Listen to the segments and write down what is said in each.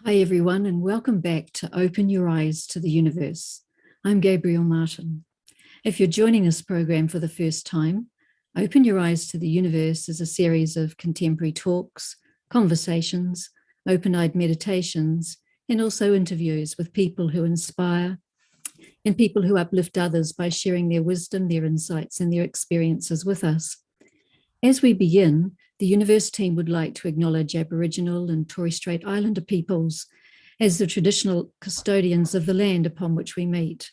Hi, everyone, and welcome back to Open Your Eyes to the Universe. I'm Gabrielle Martin. If you're joining this program for the first time, Open Your Eyes to the Universe is a series of contemporary talks, conversations, open-eyed meditations, and also interviews with people who inspire and people who uplift others by sharing their wisdom, their insights, and their experiences with us. As we begin, the Universe team would like to acknowledge Aboriginal and Torres Strait Islander peoples as the traditional custodians of the land upon which we meet.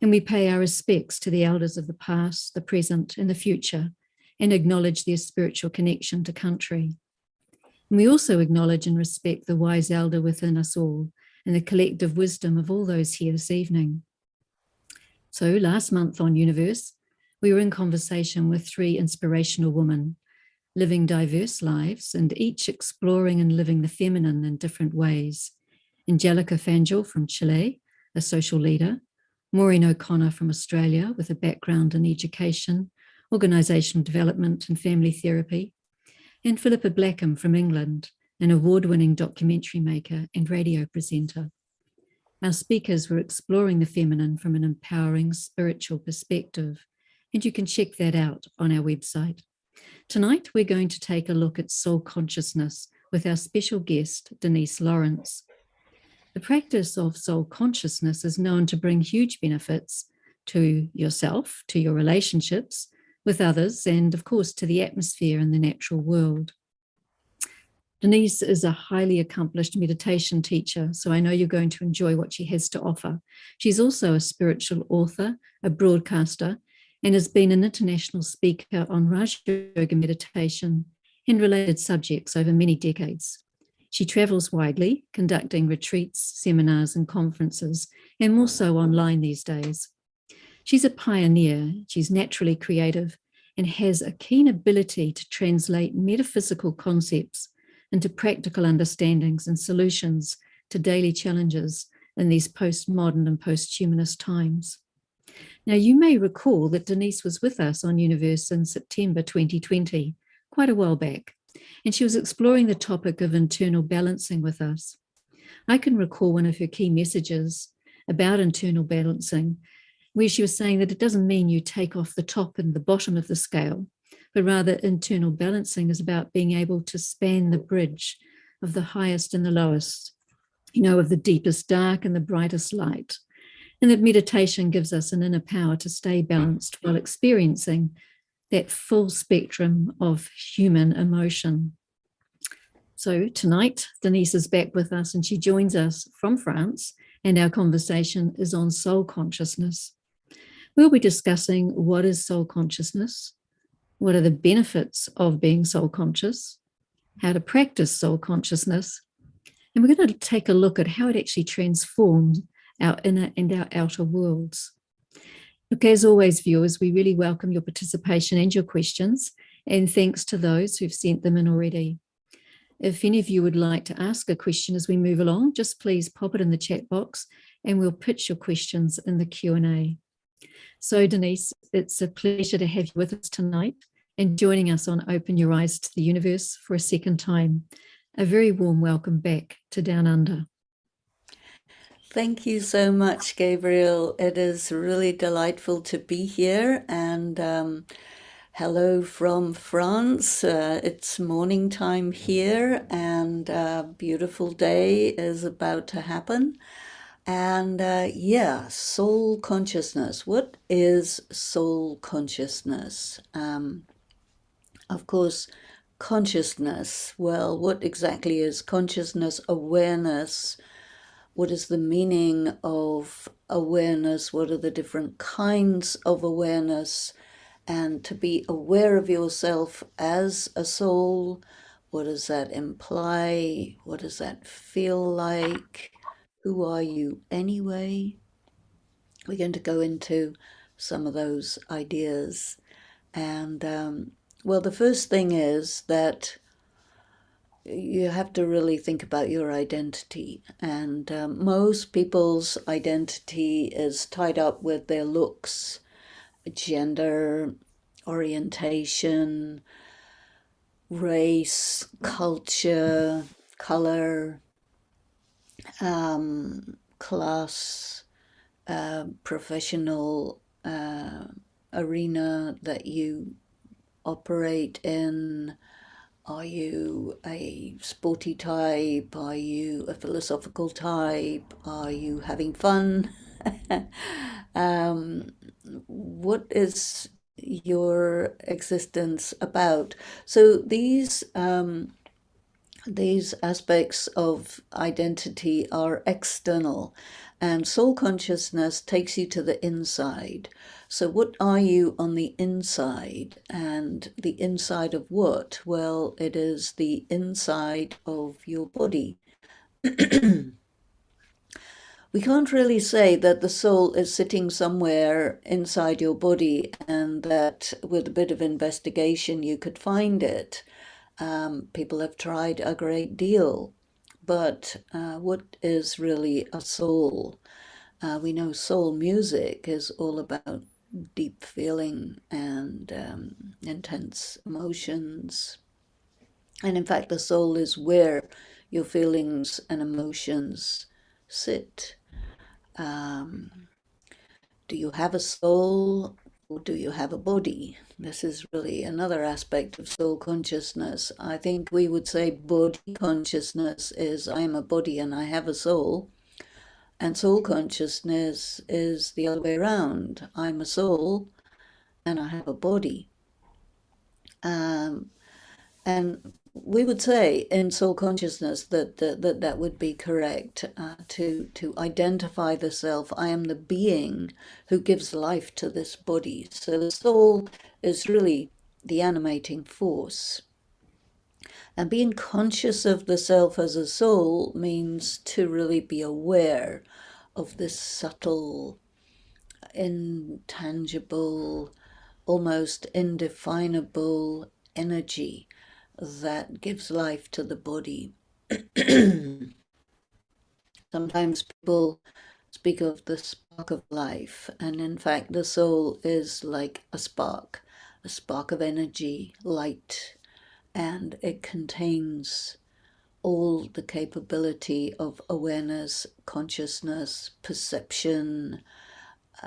And we pay our respects to the elders of the past, the present, and the future, and acknowledge their spiritual connection to country. And we also acknowledge and respect the wise elder within us all and the collective wisdom of all those here this evening. So last month on Youniverse, we were in conversation with three inspirational women living diverse lives and each exploring and living the feminine in different ways. Angelica Fangel from Chile, a social leader, Maureen O'Connor from Australia with a background in education, organisational development and family therapy, and Philippa Blackham from England, an award-winning documentary maker and radio presenter. Our speakers were exploring the feminine from an empowering spiritual perspective, and you can check that out on our website. Tonight, we're going to take a look at soul consciousness with our special guest, Denise Lawrence. The practice of soul consciousness is known to bring huge benefits to yourself, to your relationships with others, and of course, to the atmosphere and the natural world. Denise is a highly accomplished meditation teacher, so I know you're going to enjoy what she has to offer. She's also a spiritual author, a broadcaster, and has been an international speaker on Raj Yoga meditation and related subjects over many decades. She travels widely, conducting retreats, seminars, and conferences, and more so online these days. She's a pioneer, she's naturally creative, and has a keen ability to translate metaphysical concepts into practical understandings and solutions to daily challenges in these postmodern and post-humanist times. Now, you may recall that Denise was with us on Youniverse in September 2020, quite a while back, and she was exploring the topic of internal balancing with us. I can recall one of her key messages about internal balancing, where she was saying that it doesn't mean you take off the top and the bottom of the scale, but rather internal balancing is about being able to span the bridge of the highest and the lowest, of the deepest dark and the brightest light. And that meditation gives us an inner power to stay balanced while experiencing that full spectrum of human emotion. So tonight, Denise is back with us and she joins us from France, and our conversation is on soul consciousness. We'll be discussing what is soul consciousness, what are the benefits of being soul conscious, how to practice soul consciousness, and we're going to take a look at how it actually transforms our inner and our outer worlds. Look, as always, viewers, we really welcome your participation and your questions, and thanks to those who've sent them in already. If any of you would like to ask a question as we move along, just please pop it in the chat box and we'll pitch your questions in the Q&A. So Denise, it's a pleasure to have you with us tonight and joining us on Open Your Eyes to the Universe for a second time. A very warm welcome back to Down Under. Thank you so much, Gabriel. It is really delightful to be here, and hello from France. It's morning time here, and a beautiful day is about to happen. And soul consciousness. What is soul consciousness? Of course, consciousness. Well, what exactly is consciousness? Awareness. What is the meaning of awareness? What are the different kinds of awareness? And to be aware of yourself as a soul, what does that imply? What does that feel like? Who are you anyway? We're going to go into some of those ideas. And the first thing is that you have to really think about your identity. And most people's identity is tied up with their looks, gender, orientation, race, culture, color, class, professional arena that you operate in? Are you a sporty type? Are you a philosophical type? Are you having fun? um, what is your existence about? So these aspects of identity are external, and soul consciousness takes you to the inside. So, what are you on the inside? And the inside of what? Well, it is the inside of your body. We can't really say that the soul is sitting somewhere inside your body and that with a bit of investigation you could find it. People have tried a great deal, but what is really a soul? We know soul music is all about deep feeling and intense emotions. And in fact, the soul is where your feelings and emotions sit. Um, do you have a soul or do you have a body? This is really another aspect of soul consciousness. I think we would say body consciousness is I am a body and I have a soul. And soul consciousness is the other way around. I'm a soul and I have a body. Um, And we would say in soul consciousness that would be correct to identify the self. I am the being who gives life to this body. So the soul is really the animating force. And being conscious of the self as a soul means to really be aware of this subtle, intangible, almost indefinable energy that gives life to the body. Sometimes people speak of the spark of life, and in fact, the soul is like a spark of energy, light, and it contains all the capability of awareness, consciousness, perception,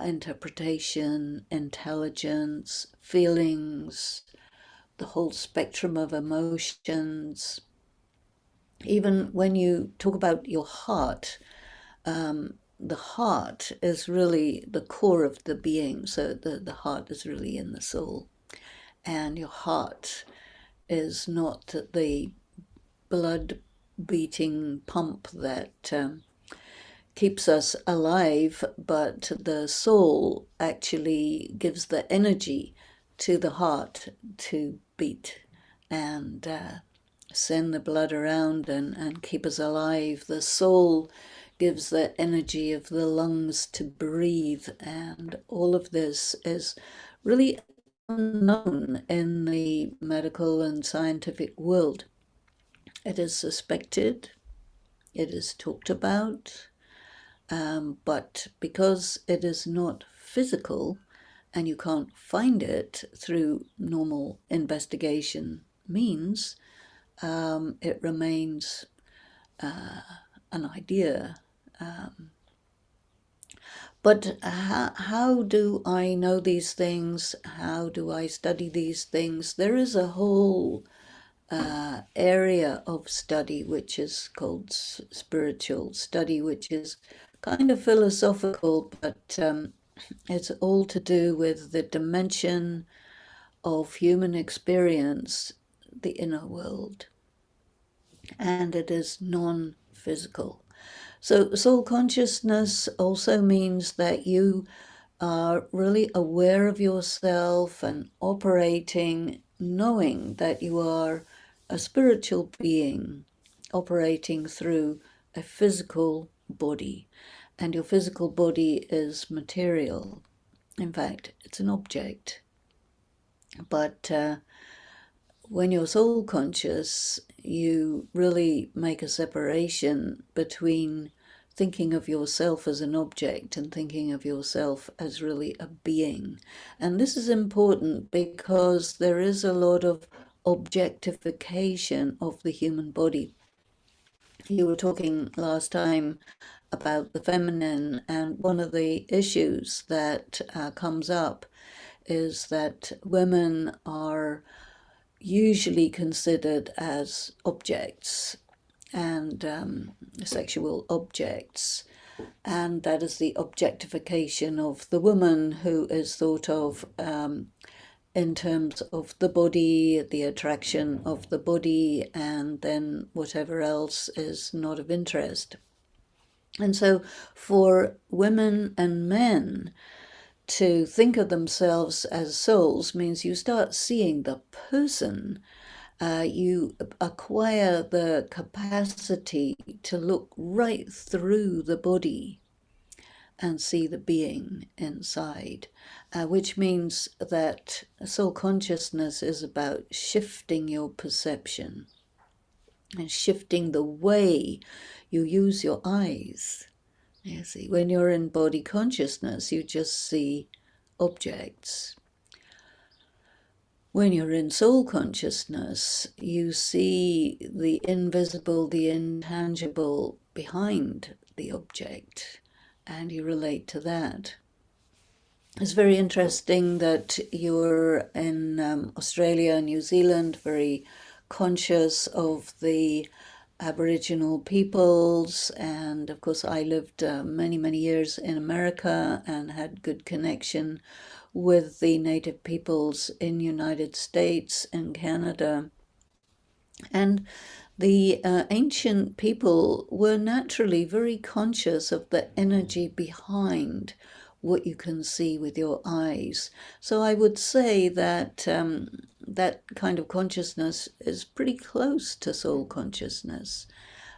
interpretation, intelligence, feelings, the whole spectrum of emotions. Even when you talk about your heart, the heart is really the core of the being. So the heart is really in the soul. And your heart is not the blood beating pump that keeps us alive, but the soul actually gives the energy to the heart to beat and send the blood around and keep us alive. The soul gives the energy of the lungs to breathe, and all of this is really unknown in the medical and scientific world. It is suspected, it is talked about, but because it is not physical and you can't find it through normal investigation means, it remains an idea. But how do I know these things? How do I study these things? There is a whole area of study which is called spiritual study, which is kind of philosophical, but it's all to do with the dimension of human experience, the inner world, and it is non-physical. So soul consciousness also means that you are really aware of yourself and operating, knowing that you are a spiritual being operating through a physical body. And your physical body is material. In fact, it's an object. But when you're soul conscious, you really make a separation between thinking of yourself as an object and thinking of yourself as really a being. And this is important because there is a lot of objectification of the human body. You were talking last time about the feminine, and one of the issues that comes up is that women are usually considered as objects and sexual objects, and that is the objectification of the woman, who is thought of in terms of the body, the attraction of the body, and then whatever else is not of interest. And so for women and men to think of themselves as souls means you start seeing the person. You acquire the capacity to look right through the body and see the being inside, which means that soul consciousness is about shifting your perception and shifting the way you use your eyes. You see, when you're in body consciousness, you just see objects. When you're in soul consciousness, you see the invisible, the intangible behind the object, and you relate to that. It's very interesting that you're in Australia, New Zealand, very conscious of the Aboriginal peoples, and of course I lived many, many years in America and had good connection with the native peoples in United States and Canada. And the ancient people were naturally very conscious of the energy behind what you can see with your eyes. So I would say that that kind of consciousness is pretty close to soul consciousness,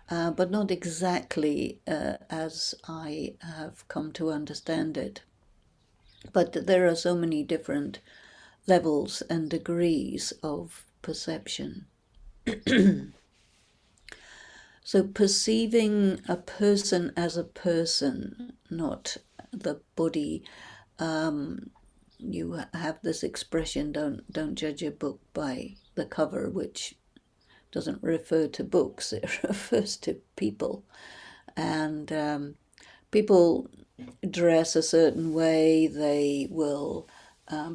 but not exactly as I have come to understand it. But there are so many different levels and degrees of perception. So perceiving a person as a person, not the body. You have this expression, don't judge a book by the cover, which doesn't refer to books, it refers to people. And people dress a certain way, they will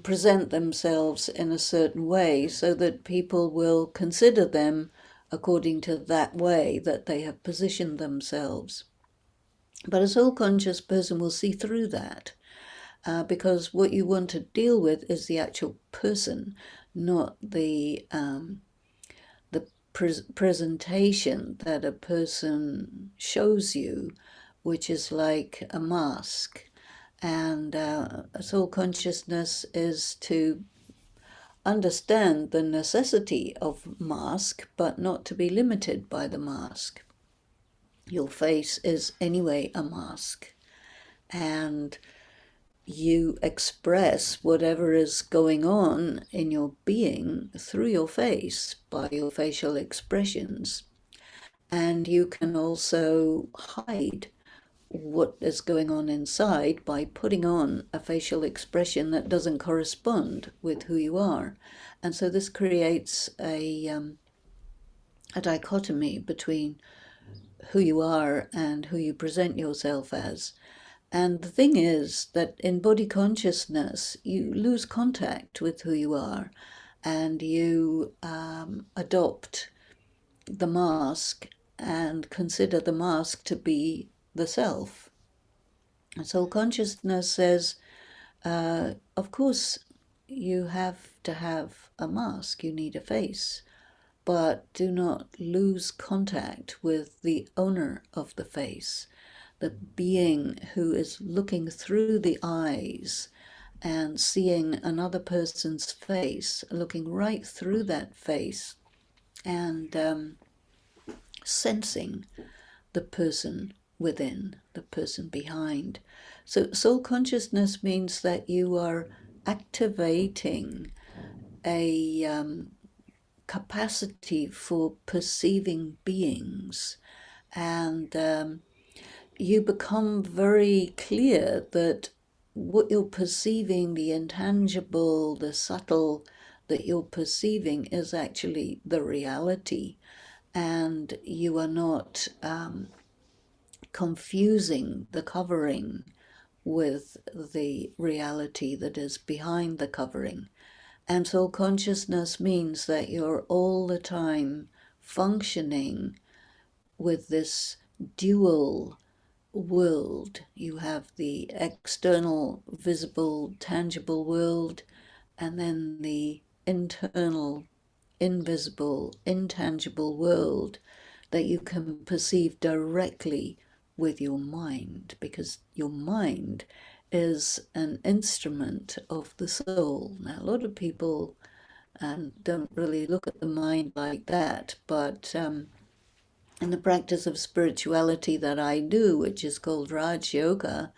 present themselves in a certain way so that people will consider them according to that way that they have positioned themselves. But a soul conscious person will see through that, because what you want to deal with is the actual person, not the presentation that a person shows you, which is like a mask. And soul consciousness is to understand the necessity of mask, but not to be limited by the mask. Your face is anyway a mask, and you express whatever is going on in your being through your face by your facial expressions. And you can also hide what is going on inside by putting on a facial expression that doesn't correspond with who you are. And so this creates a dichotomy between who you are and who you present yourself as. And the thing is that in body consciousness, you lose contact with who you are, and you adopt the mask and consider the mask to be the self. And soul consciousness says, of course, you have to have a mask, you need a face, but do not lose contact with the owner of the face, the being who is looking through the eyes and seeing another person's face, looking right through that face and sensing the person within, the person behind. So soul consciousness means that you are activating a capacity for perceiving beings, and you become very clear that what you're perceiving, the intangible, the subtle that you're perceiving, is actually the reality. and you are not confusing the covering with the reality that is behind the covering. And soul consciousness means that you're all the time functioning with this dual world. You have the external, visible, tangible world, and then the internal, invisible, intangible world that you can perceive directly with your mind, because your mind is an instrument of the soul. Now, a lot of people don't really look at the mind like that, but in the practice of spirituality that I do, which is called Raj Yoga,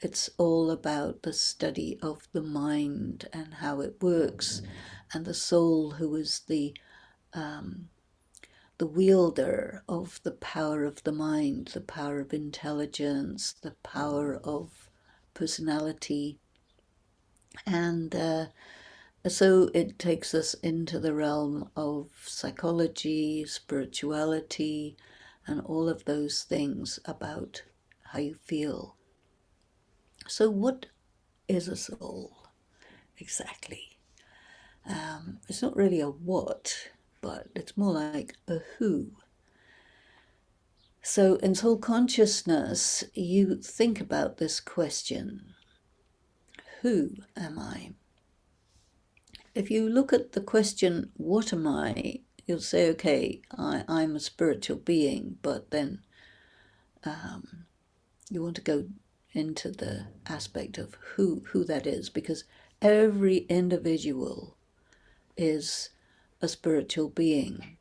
it's all about the study of the mind and how it works, and the soul, who is the wielder of the power of the mind, the power of intelligence, the power of personality. And so it takes us into the realm of psychology, spirituality, and all of those things about how you feel. So what is a soul exactly? It's not really a what, but it's more like a who. So in soul consciousness, you think about this question: who am I? If you look at the question, what am I? You'll say, okay, I'm a spiritual being, but then you want to go into the aspect of who that is, because every individual is a spiritual being.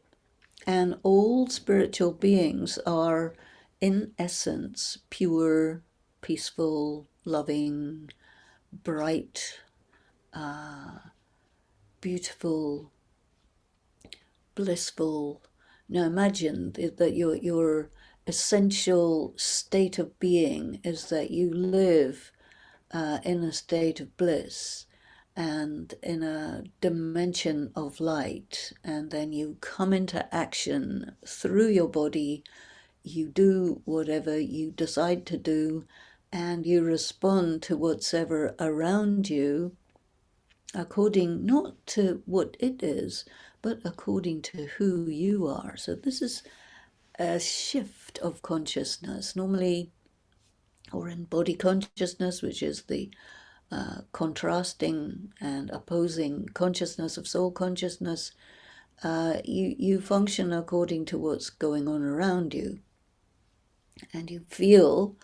And all spiritual beings are, in essence, pure, peaceful, loving, bright, beautiful, blissful. Now imagine that your essential state of being is that you live in a state of bliss and in a dimension of light, and then you come into action through your body. You do whatever you decide to do, and you respond to whatsoever around you according not to what it is, but according to who you are. So this is a shift of consciousness. Normally, or in body consciousness, which is the contrasting and opposing consciousness of soul consciousness, you function according to what's going on around you, and you feel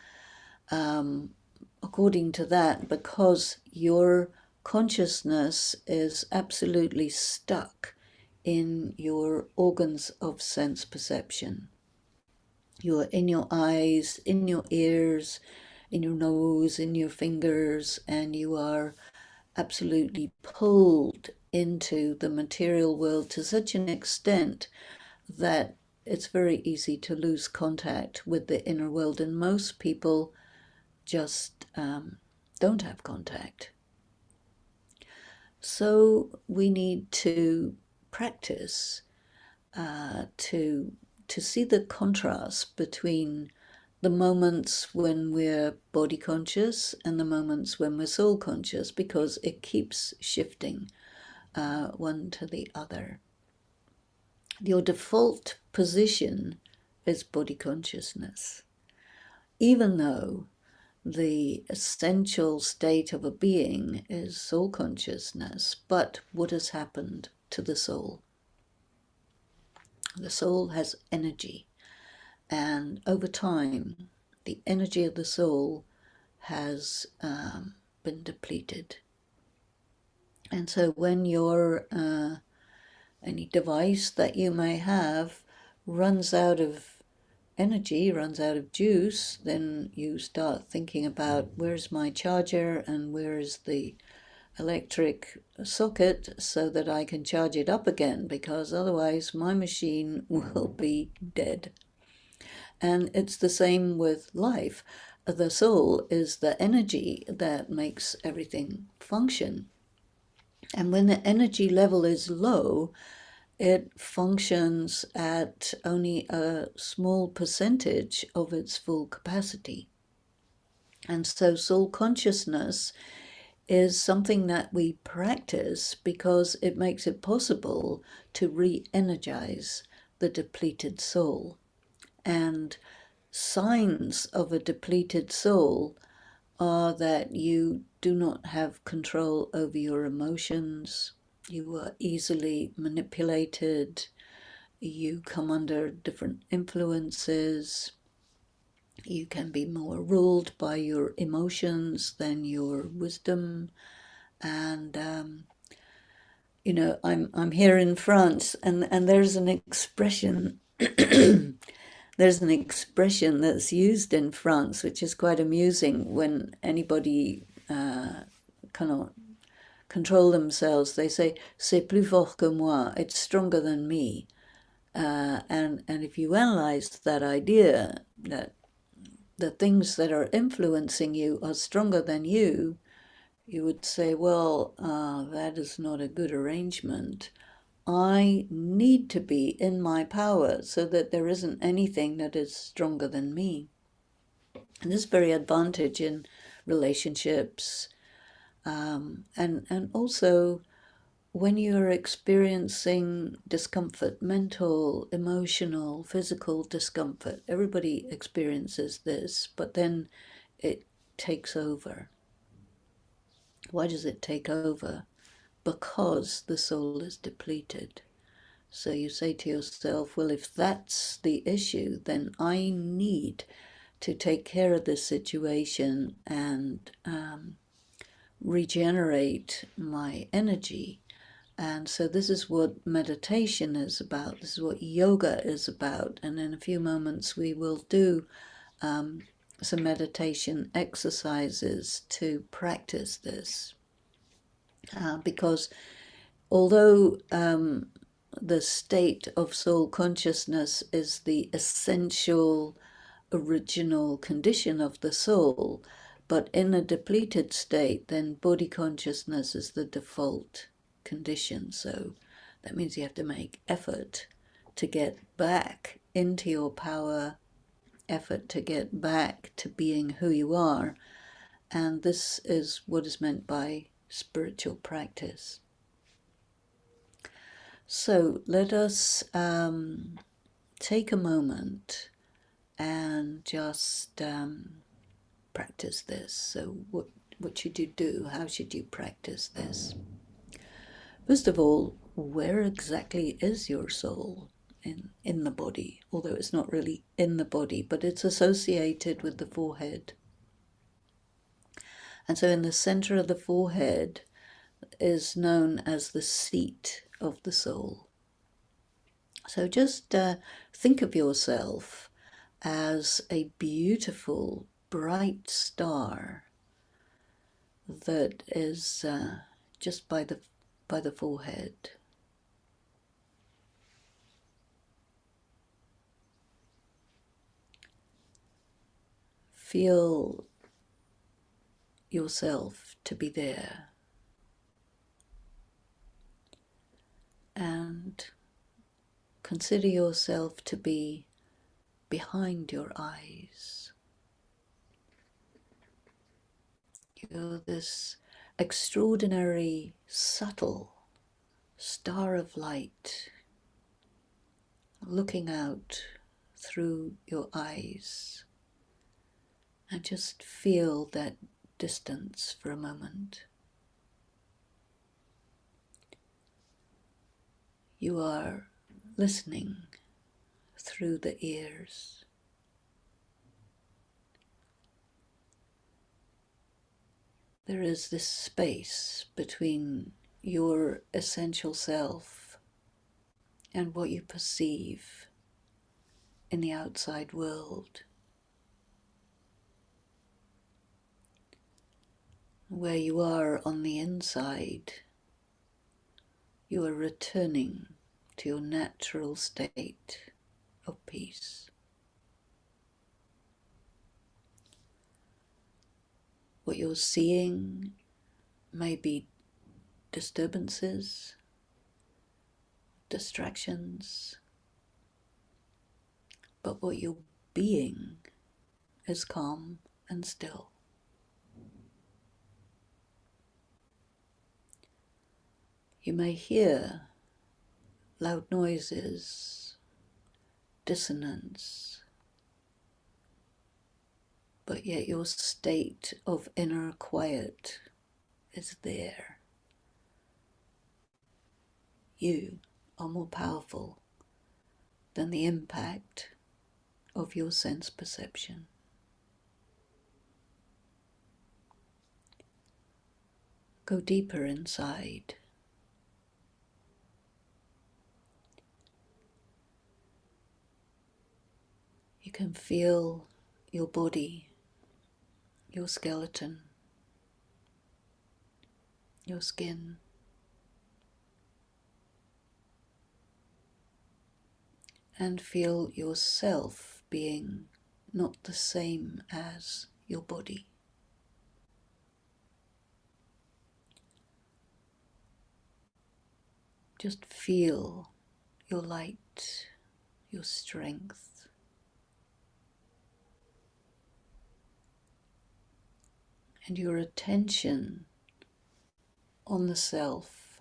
according to that, because your consciousness is absolutely stuck in your organs of sense perception. You're in your eyes, in your ears, in your nose, in your fingers, and you are absolutely pulled into the material world to such an extent that it's very easy to lose contact with the inner world, and most people just don't have contact. So we need to practice to see the contrast between the moments when we're body conscious and the moments when we're soul conscious, because it keeps shifting one to the other. Your default position is body consciousness, even though the essential state of a being is soul consciousness. But what has happened to the soul? The soul has energy, and over time, the energy of the soul has been depleted. And so when your any device that you may have runs out of energy, runs out of juice, then you start thinking about, where's my charger and where's the electric socket so that I can charge it up again, because otherwise my machine will be dead. And it's the same with life. The soul is the energy that makes everything function. And when the energy level is low, it functions at only a small percentage of its full capacity. And so soul consciousness is something that we practice because it makes it possible to re-energize the depleted soul. And signs of a depleted soul are that you do not have control over your emotions, you are easily manipulated, you come under different influences, you can be more ruled by your emotions than your wisdom. And I'm here in France, and there's an expression there's an expression that's used in France which is quite amusing. When anybody cannot control themselves, they say "c'est plus fort que moi," it's stronger than me. And if you analyze that idea, that the things that are influencing you are stronger than you would say, well, that is not a good arrangement. I need to be in my power so that there isn't anything that is stronger than me. And this is very advantage in relationships, and also when you're experiencing discomfort, mental, emotional, physical discomfort. Everybody experiences this, but then it takes over. Why does it take over? Because the soul is depleted. So you say to yourself, well, if that's the issue, then I need to take care of this situation and regenerate my energy. And so this is what meditation is about. This is what yoga is about. And in a few moments we will do some meditation exercises to practice this. Because although the state of soul consciousness is the essential original condition of the soul, but in a depleted state, then body consciousness is the default condition. So that means you have to make effort to get back into your power, effort to get back to being who you are. And this is what is meant by spiritual practice. So let us take a moment and just practice this. So what should you do? How should you practice this? First of all, where exactly is your soul in the body? Although it's not really in the body, but it's associated with the forehead. And so in the center of the forehead is known as the seat of the soul. So just think of yourself as a beautiful, bright star that is just by the forehead. Feel yourself to be there, and consider yourself to be behind your eyes. You're this extraordinary, subtle star of light looking out through your eyes, and just feel that distance for a moment. You are listening through the ears. There is this space between your essential self and what you perceive in the outside world. Where you are on the inside, you are returning to your natural state of peace. What you're seeing may be disturbances, distractions, but what your being is calm and still. You may hear loud noises, dissonance, but yet your state of inner quiet is there. You are more powerful than the impact of your sense perception. Go deeper inside. You can feel your body, your skeleton, your skin, and feel yourself being not the same as your body. Just feel your light, your strength, and your attention on the self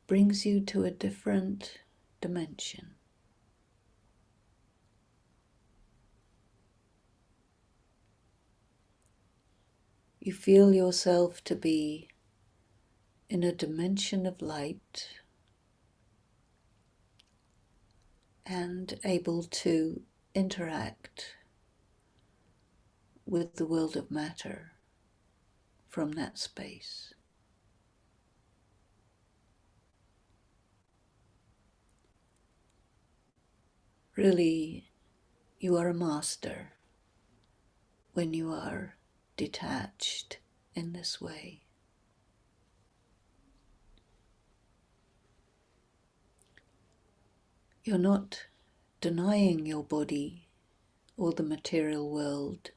brings you to a different dimension. You feel yourself to be in a dimension of light and able to interact with the world of matter from that space. Really, you are a master when you are detached in this way. You're not denying your body or the material world.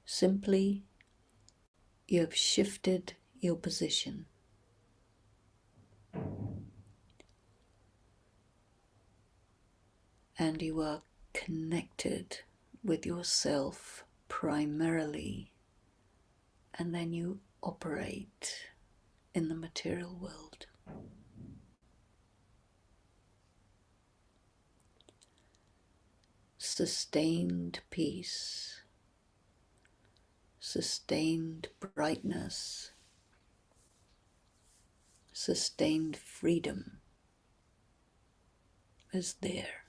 Simply, you have shifted your position. And you are connected with yourself primarily, and then you operate in the material world. Sustained peace, sustained brightness, sustained freedom is there.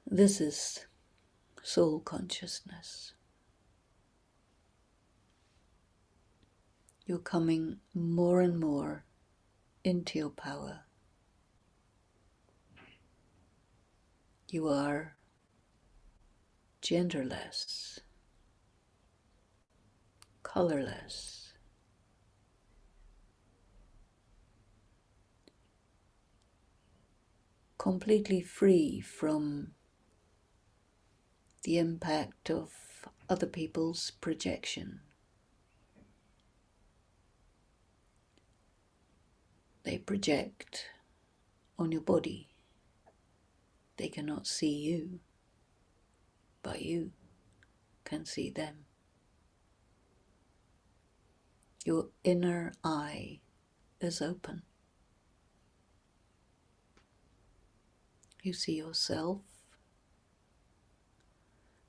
This is soul consciousness. You're coming more and more into your power. You are genderless, colorless, completely free from the impact of other people's projection. They project on your body. They cannot see you, but you can see them. Your inner eye is open. You see yourself.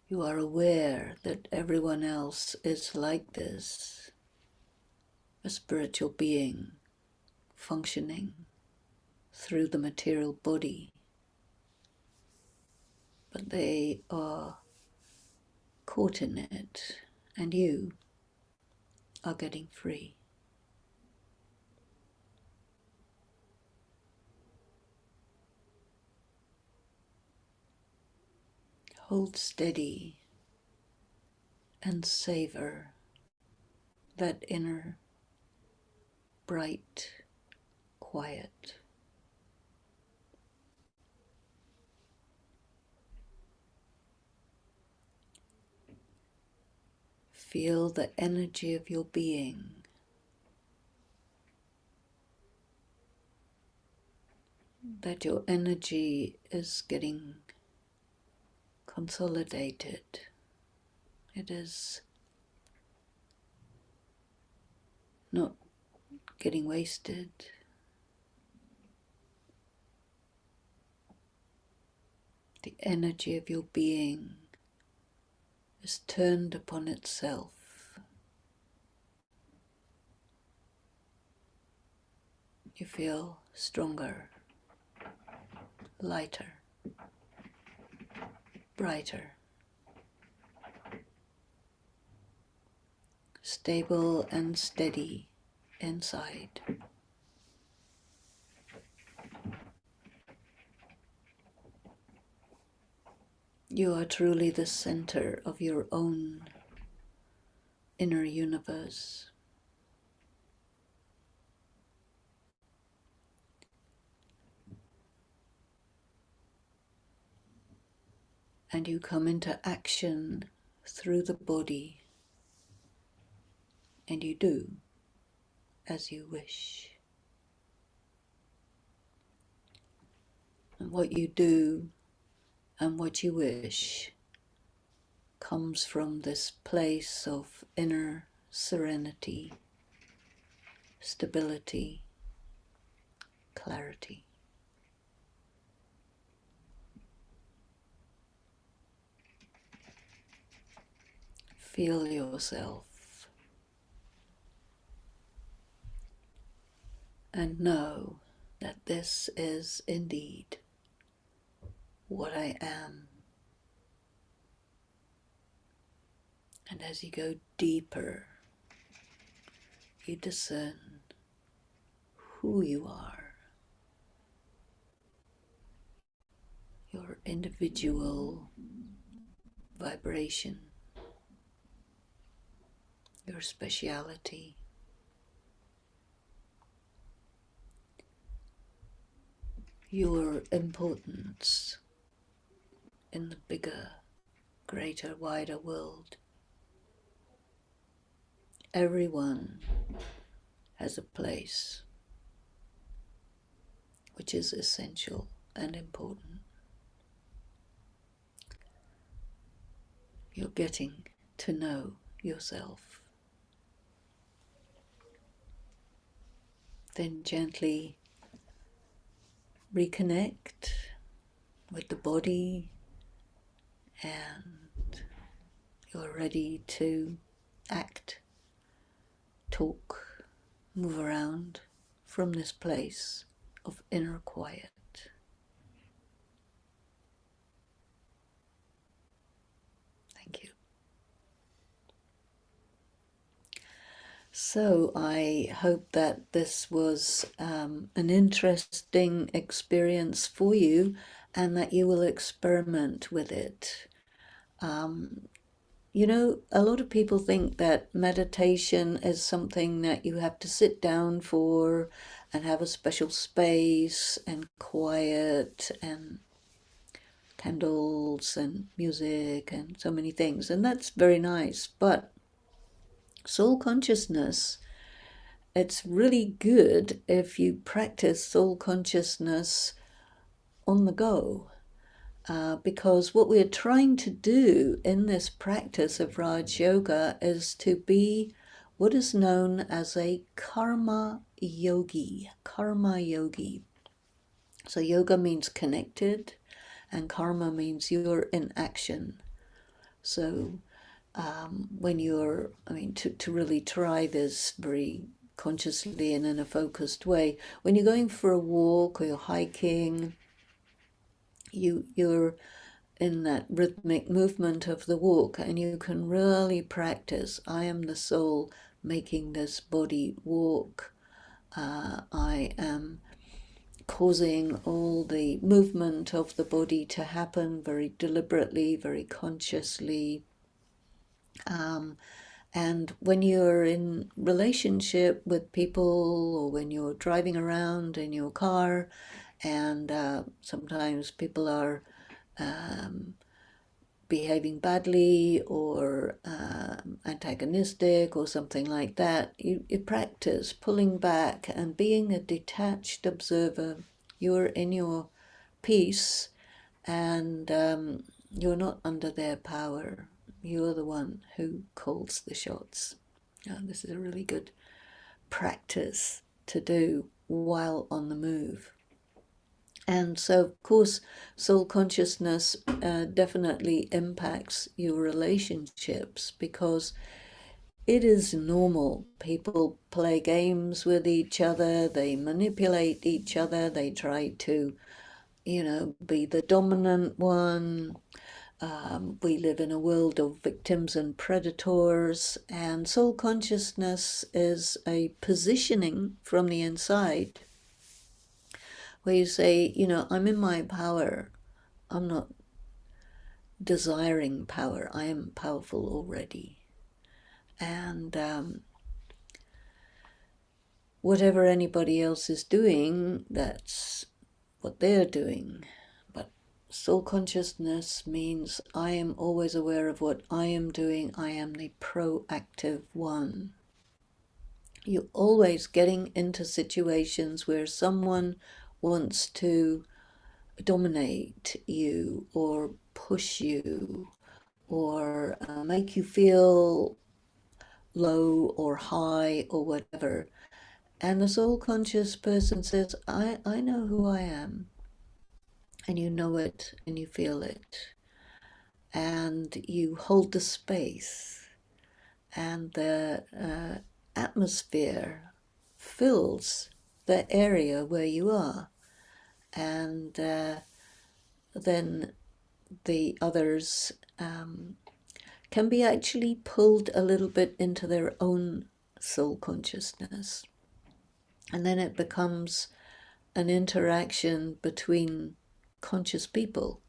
You are aware that everyone else is like this, a spiritual being functioning through the material body, but they are caught in it, and you are getting free. Hold steady and savor that inner bright quiet. Feel the energy of your being that your energy is getting consolidated. It is not getting wasted. The energy of your being is turned upon itself. You feel stronger, lighter, brighter, stable and steady inside. You are truly the center of your own inner universe. And you come into action through the body, and you do as you wish. And what you do and what you wish comes from this place of inner serenity, stability, clarity. Feel yourself and know that this is indeed what I am. And as you go deeper, you discern who you are, your individual vibration, your speciality. Your importance in the bigger, greater, wider world. Everyone has a place which is essential and important. You're getting to know yourself. Then gently reconnect with the body, and you're ready to act, talk, move around from this place of inner quiet. Thank you. So I hope that this was an interesting experience for you and that you will experiment with it. You know, a lot of people think that meditation is something that you have to sit down for and have a special space and quiet and candles and music and so many things. And that's very nice. But soul consciousness, it's really good if you practice soul consciousness on the go. Because what we're trying to do in this practice of Raj Yoga is to be what is known as a karma yogi. Karma yogi. So yoga means connected, and karma means you're in action. So when you're, to really try this very consciously and in a focused way, when you're going for a walk or you're hiking, you're in that rhythmic movement of the walk, and you can really practice, I am the soul making this body walk. I am causing all the movement of the body to happen very deliberately, very consciously. And when you're in relationship with people, or when you're driving around in your car, and sometimes people are behaving badly or antagonistic or something like that, you practice pulling back and being a detached observer. You're in your peace, and you're not under their power. You're the one who calls the shots. This is a really good practice to do while on the move. And so, of course, soul consciousness definitely impacts your relationships, because it is normal. People play games with each other, they manipulate each other, they try to, be the dominant one. We live in a world of victims and predators, and soul consciousness is a positioning from the inside where you say, I'm in my power. I'm not desiring power. I am powerful already. And whatever anybody else is doing, that's what they're doing. But soul consciousness means I am always aware of what I am doing. I am the proactive one. You're always getting into situations where someone wants to dominate you or push you or make you feel low or high or whatever. And the soul conscious person says, I know who I am. And you know it and you feel it. And you hold the space. And the atmosphere fills the area where you are. And then the others can be actually pulled a little bit into their own soul consciousness. And then it becomes an interaction between conscious people,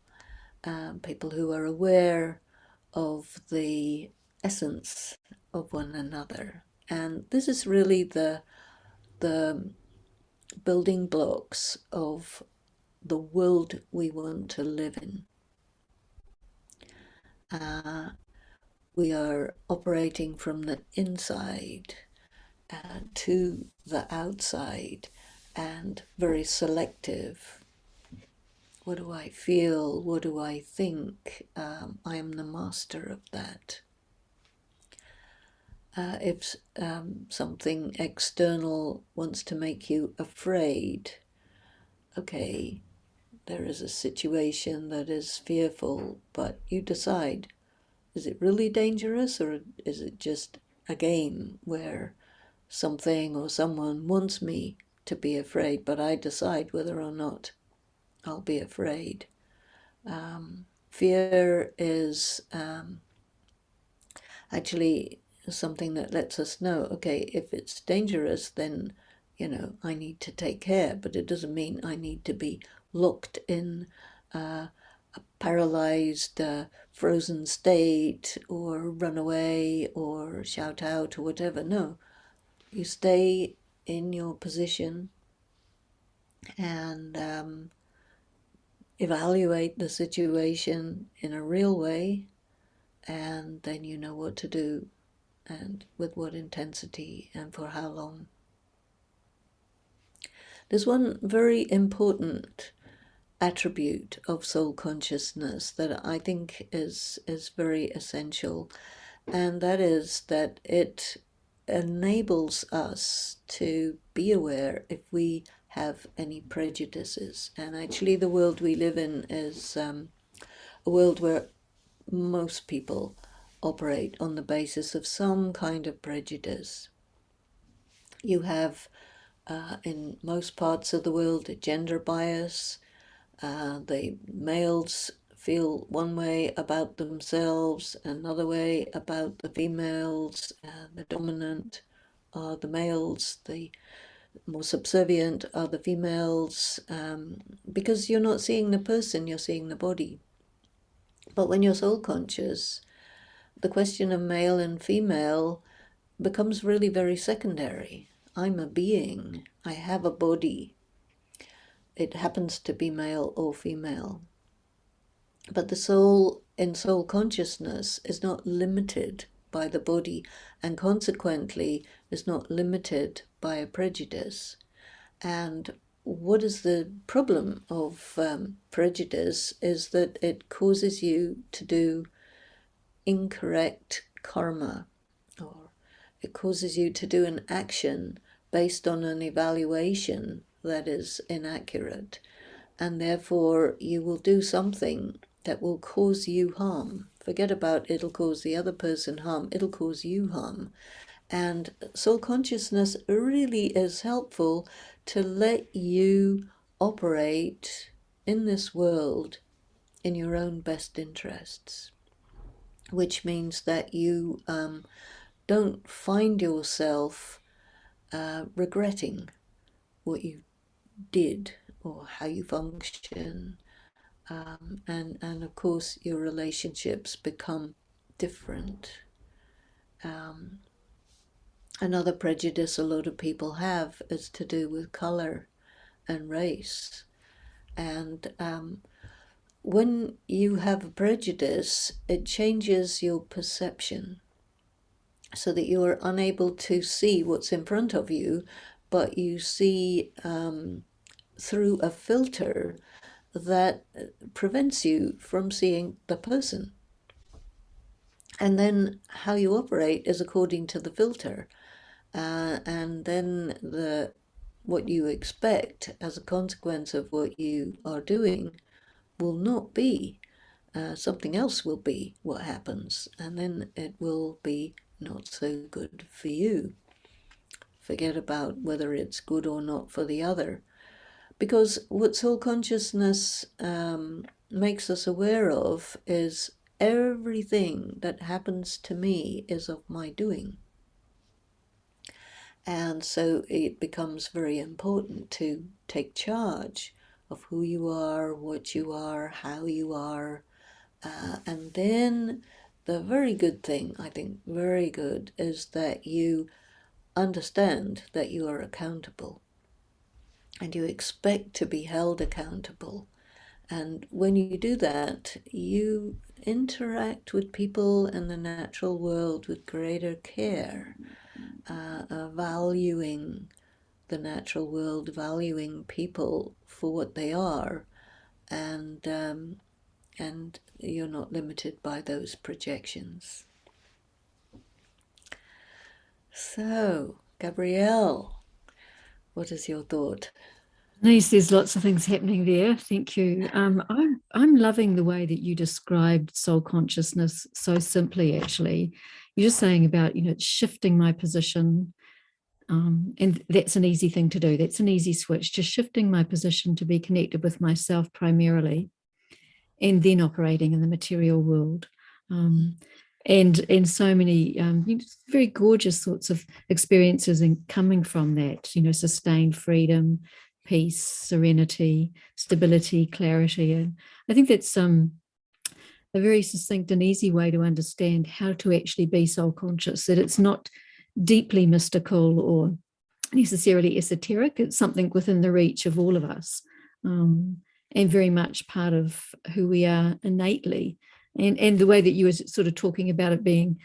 people who are aware of the essence of one another. And this is really the building blocks of the world we want to live in. We are operating from the inside to the outside, and very selective. What do I feel? What do I think? I am the master of that. If something external wants to make you afraid, okay, there is a situation that is fearful, but you decide, is it really dangerous, or is it just a game where something or someone wants me to be afraid, but I decide whether or not I'll be afraid. Fear is actually something that lets us know, okay, if it's dangerous, then, I need to take care, but it doesn't mean I need to be locked in a paralyzed, frozen state, or run away, or shout out, or whatever. No, you stay in your position and evaluate the situation in a real way, and then you know what to do and with what intensity and for how long. There's one very important attribute of soul consciousness that I think is very essential, and that is that it enables us to be aware if we have any prejudices. And actually the world we live in is a world where most people operate on the basis of some kind of prejudice. You have in most parts of the world a gender bias. The males feel one way about themselves, another way about the females. The dominant are the males, the more subservient are the females, because you're not seeing the person, you're seeing the body. But when you're soul conscious, the question of male and female becomes really very secondary. I'm a being, I have a body. It happens to be male or female. But the soul in soul consciousness is not limited by the body, and consequently is not limited by a prejudice. And what is the problem of prejudice is that it causes you to do incorrect karma, or it causes you to do an action based on an evaluation that is inaccurate, and therefore you will do something that will cause you harm. Forget about it'll cause the other person harm, it'll cause you harm. And soul consciousness really is helpful to let you operate in this world in your own best interests, which means that you don't find yourself regretting what you did or how you function. And of course, your relationships become different. Another prejudice a lot of people have is to do with color and race. And when you have a prejudice, it changes your perception so that you are unable to see what's in front of you, but you see through a filter that prevents you from seeing the person. And then how you operate is according to the filter. And then what you expect as a consequence of what you are doing will not be. Something else will be what happens, and then it will be not so good for you. Forget about whether it's good or not for the other. Because what soul consciousness makes us aware of is everything that happens to me is of my doing. And so it becomes very important to take charge of who you are, what you are, how you are. And then the very good thing, I think, very good, is that you understand that you are accountable and you expect to be held accountable. And when you do that, you interact with people in the natural world with greater care. Valuing the natural world, valuing people for what they are, and you're not limited by those projections. So, Gabrielle, what is your thought? Denise, there's lots of things happening there. Thank you. I'm loving the way that you described soul consciousness so simply. Actually, you're just saying about shifting my position, and that's an easy thing to do. That's an easy switch. Just shifting my position to be connected with myself primarily, and then operating in the material world. And so many very gorgeous sorts of experiences and coming from that, sustained freedom, peace, serenity, stability, clarity. And I think that's a very succinct and easy way to understand how to actually be soul conscious, that it's not deeply mystical or necessarily esoteric. It's something within the reach of all of us, and very much part of who we are innately. And the way that you were sort of talking about it being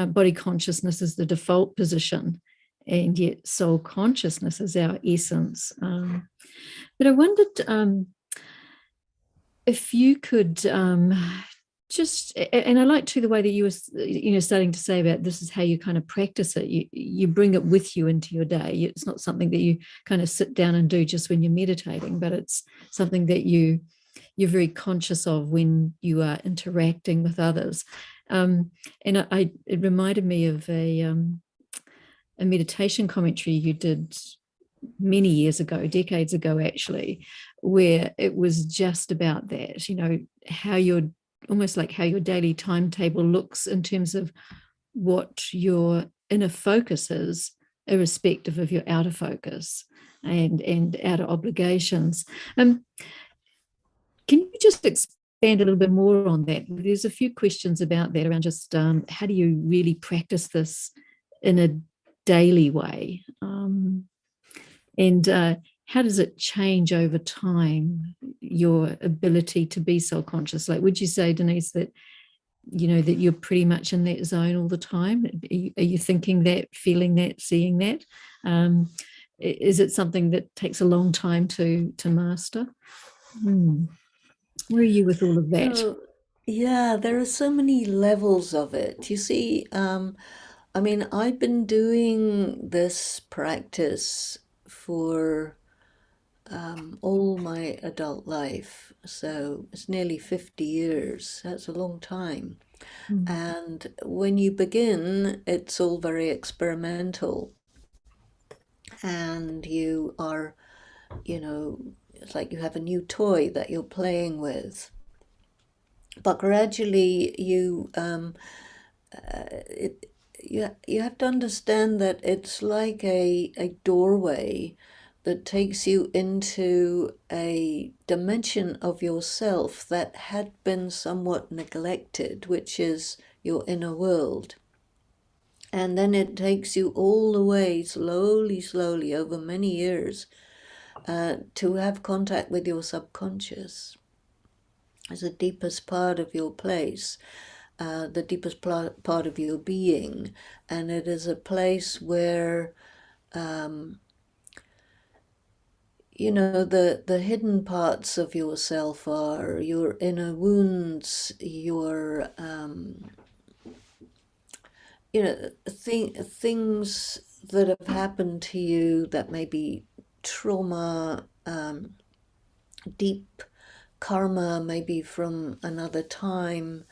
body consciousness is the default position, and yet soul consciousness is our essence. But I wondered if you could just, and I like too the way that you were starting to say about this is how you kind of practice it. You bring it with you into your day. It's not something that you kind of sit down and do just when you're meditating, but it's something that you're very conscious of when you are interacting with others. And it reminded me of a meditation commentary you did many years ago, decades ago actually, where it was just about that, how you're almost like how your daily timetable looks in terms of what your inner focus is, irrespective of your outer focus and outer obligations. Can you just expand a little bit more on that? There's a few questions about that around just how do you really practice this in a daily way? And how does it change over time, your ability to be soul-conscious? Like, would you say, Denise, that, that you're pretty much in that zone all the time? Are you thinking that, feeling that, seeing that? is it something that takes a long time to master? Where are you with all of that? So, yeah, there are so many levels of it. You see, I mean, I've been doing this practice for all my adult life. So it's nearly 50 years. That's a long time. Mm. And when you begin, it's all very experimental. And you are, it's like you have a new toy that you're playing with. But gradually, you have to understand that it's like a doorway that takes you into a dimension of yourself that had been somewhat neglected, which is your inner world. And then it takes you all the way, slowly, slowly, over many years, to have contact with your subconscious as the deepest part of your place, the deepest part of your being. And it is a place where, the hidden parts of yourself are your inner wounds, your, things that have happened to you that may be trauma, deep karma, maybe from another time.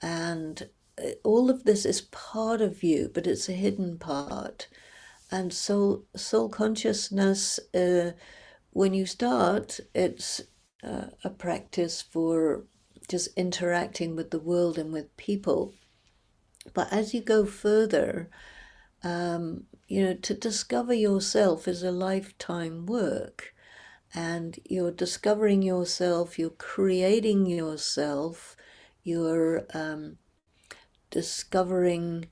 And all of this is part of you, but it's a hidden part. And soul consciousness, when you start, it's a practice for just interacting with the world and with people. But as you go further, to discover yourself is a lifetime work. And you're discovering yourself, you're creating yourself, you're discovering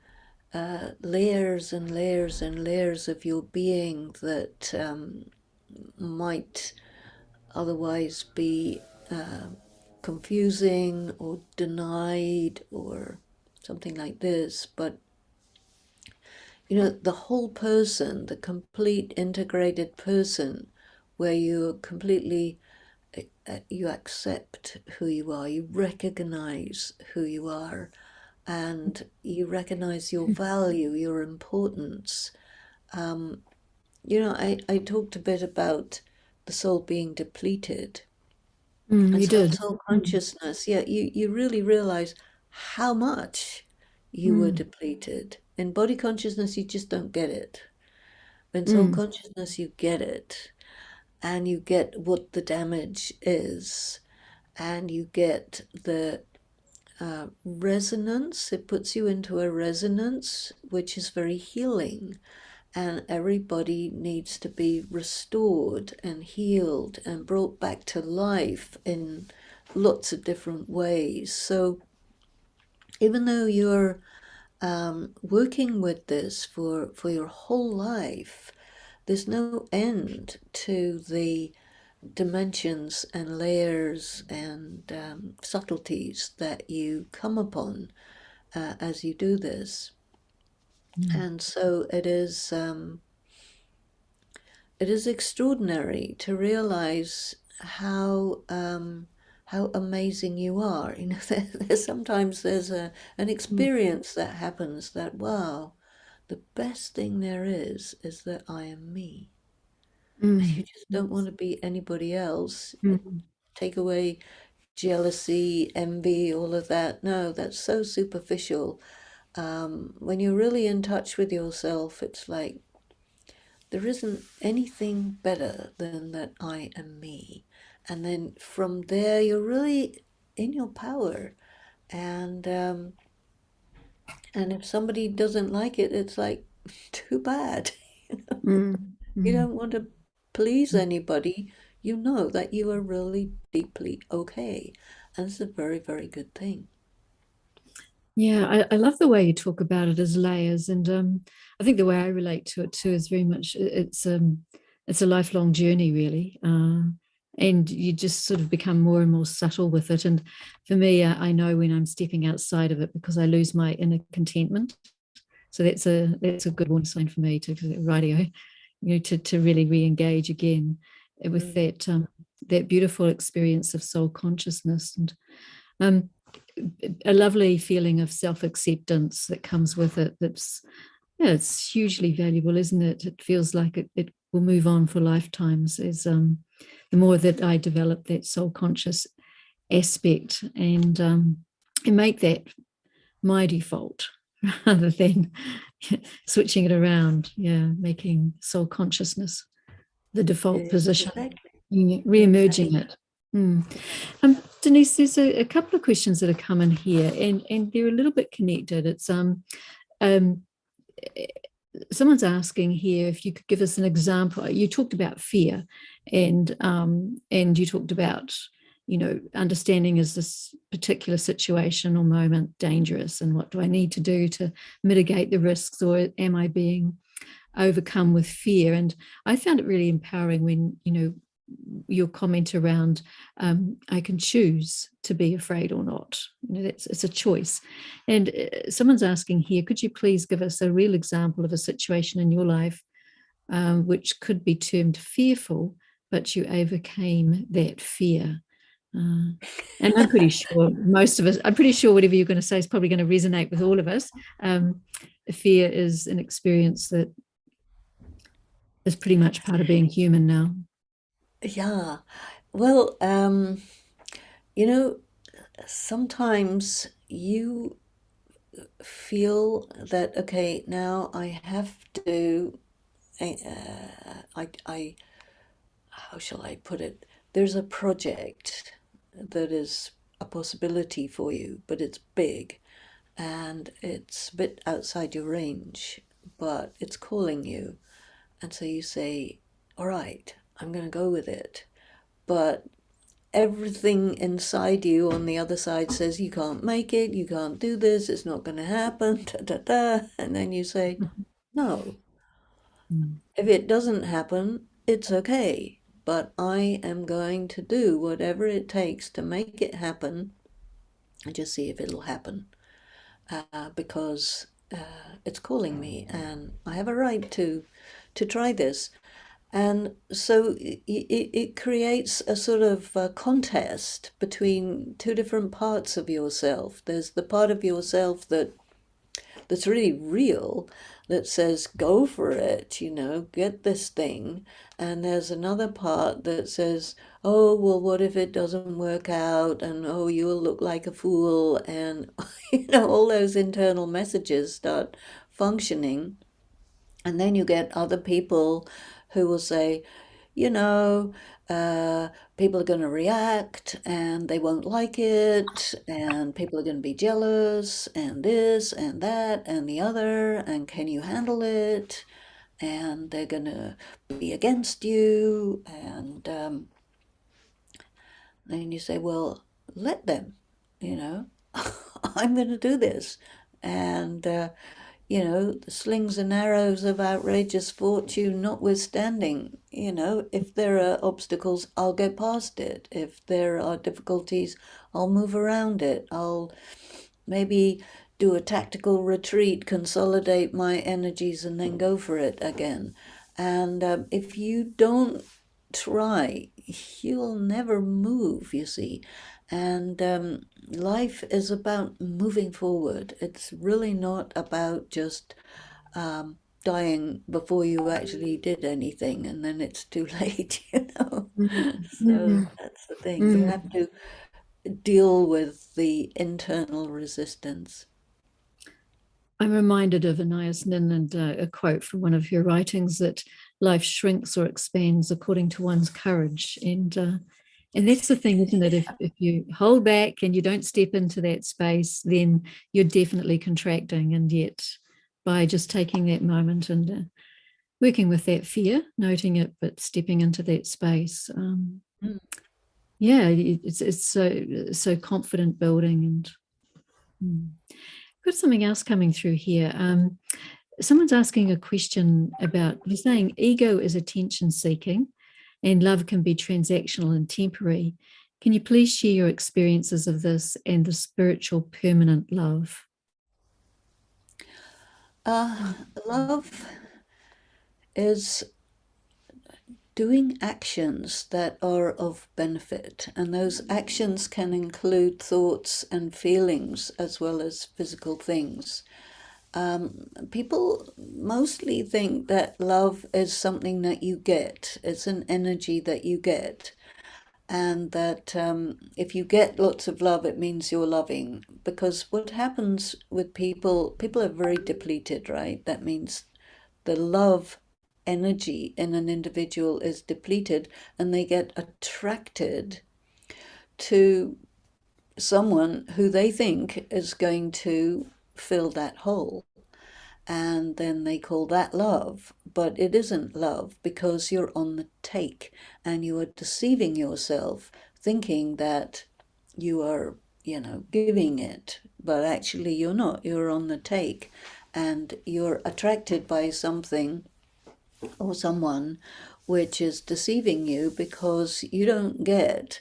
layers and layers and layers of your being that might otherwise be confusing or denied or something like this. But the whole person, the complete integrated person, where you're completely, you accept who you are, you recognize who you are, and you recognize your value, your importance. I talked a bit about the soul being depleted. And You so did. soul consciousness, yeah, you really realize how much you were Mm. depleted. In body consciousness, you just don't get it. In soul Mm. consciousness, you get it. And you get what the damage is. And you get the resonance. It puts you into a resonance, which is very healing. And everybody needs to be restored and healed and brought back to life in lots of different ways. So even though you're working with this for your whole life, there's no end to the dimensions and layers and subtleties that you come upon as you do this. Mm. And so it is extraordinary to realize how amazing you are. Sometimes there's an Mm. experience that happens that, wow, the best thing there is that I am me. You Mm. just don't want to be anybody else. Mm. Take away jealousy, envy, all of that. No, that's so superficial. When you're really in touch with yourself, it's like there isn't anything better than that I am me. And then from there, you're really in your power. And and if somebody doesn't like it, it's like too bad. Mm. You Mm. don't want to please anybody. You know that you are really deeply okay. And it's a very, very good thing. Yeah, I love the way you talk about it as layers, and I think the way I relate to it too is very much it's a lifelong journey, really, and you just sort of become more and more subtle with it. And for me, I know when I'm stepping outside of it because I lose my inner contentment. So that's a good warning sign for me to radio. to really re-engage again with that beautiful experience of soul consciousness, and a lovely feeling of self-acceptance that comes with it. That's, yeah, it's hugely valuable, isn't it? It feels like it will move on for lifetimes as the more that I develop that soul conscious aspect, and make that my default rather than switching it around. Yeah, making soul consciousness the default position, re-emerging it. Denise, there's a couple of questions that are coming here, and they're a little bit connected. It's someone's asking here if you could give us an example. You talked about fear, and you talked about, understanding, is this particular situation or moment dangerous, and what do I need to do to mitigate the risks, or am I being overcome with fear? And I found it really empowering when, your comment around I can choose to be afraid or not. It's a choice. And someone's asking here, could you please give us a real example of a situation in your life which could be termed fearful, but you overcame that fear? And I'm pretty sure whatever you're going to say is probably going to resonate with all of us. Fear is an experience that is pretty much part of being human now. Yeah. Well, you know, sometimes you feel that, okay, now I have to, I, how shall I put it? There's a project that is a possibility for you, but it's big and it's a bit outside your range, but it's calling you. And so you say, all right, I'm going to go with it. But everything inside you on the other side says you can't make it, you can't do this, it's not going to happen, da, da, da. And then you say, no, if it doesn't happen, it's okay. But I am going to do whatever it takes to make it happen and just see if it'll happen. Because it's calling me and I have a right to try this. And so it creates a sort of contest between two different parts of yourself. There's the part of yourself that's really real, that says, go for it, get this thing. And there's another part that says, oh, well, what if it doesn't work out? And oh, you'll look like a fool. And, all those internal messages start functioning. And then you get other people who will say, you know, uh, people are going to react and they won't like it, and people are going to be jealous, and this and that and the other, and can you handle it? And they're going to be against you. And then you say, well, let them, you know, I'm going to do this. And, the slings and arrows of outrageous fortune notwithstanding, if there are obstacles, I'll get past it. If there are difficulties, I'll move around it. I'll maybe do a tactical retreat, consolidate my energies, and then go for it again. And if you don't try, you'll never move, you see. And life is about moving forward. It's really not about just dying before you actually did anything and then it's too late. So Mm. that's the thing. You Mm. have to deal with the internal resistance. I'm reminded of Anais Nin and a quote from one of her writings that life shrinks or expands according to one's courage. And that's the thing, isn't it? If you hold back and you don't step into that space, then you're definitely contracting. And yet, by just taking that moment and working with that fear, noting it, but stepping into that space, Mm. yeah, it's so confident building. And got something else coming through here. Someone's asking a question about, they're saying ego is attention seeking and love can be transactional and temporary. Can you please share your experiences of this and the spiritual permanent love? Love is doing actions that are of benefit. And those actions can include thoughts and feelings as well as physical things. People mostly think that love is something that you get, it's an energy that you get. And that if you get lots of love, it means you're loving. Because what happens with people are very depleted, right? That means the love energy in an individual is depleted, and they get attracted to someone who they think is going to fill that hole. And then they call that love, but it isn't love because you're on the take and you are deceiving yourself thinking that you are, giving it, but actually you're not. You're on the take and you're attracted by something or someone which is deceiving you because you don't get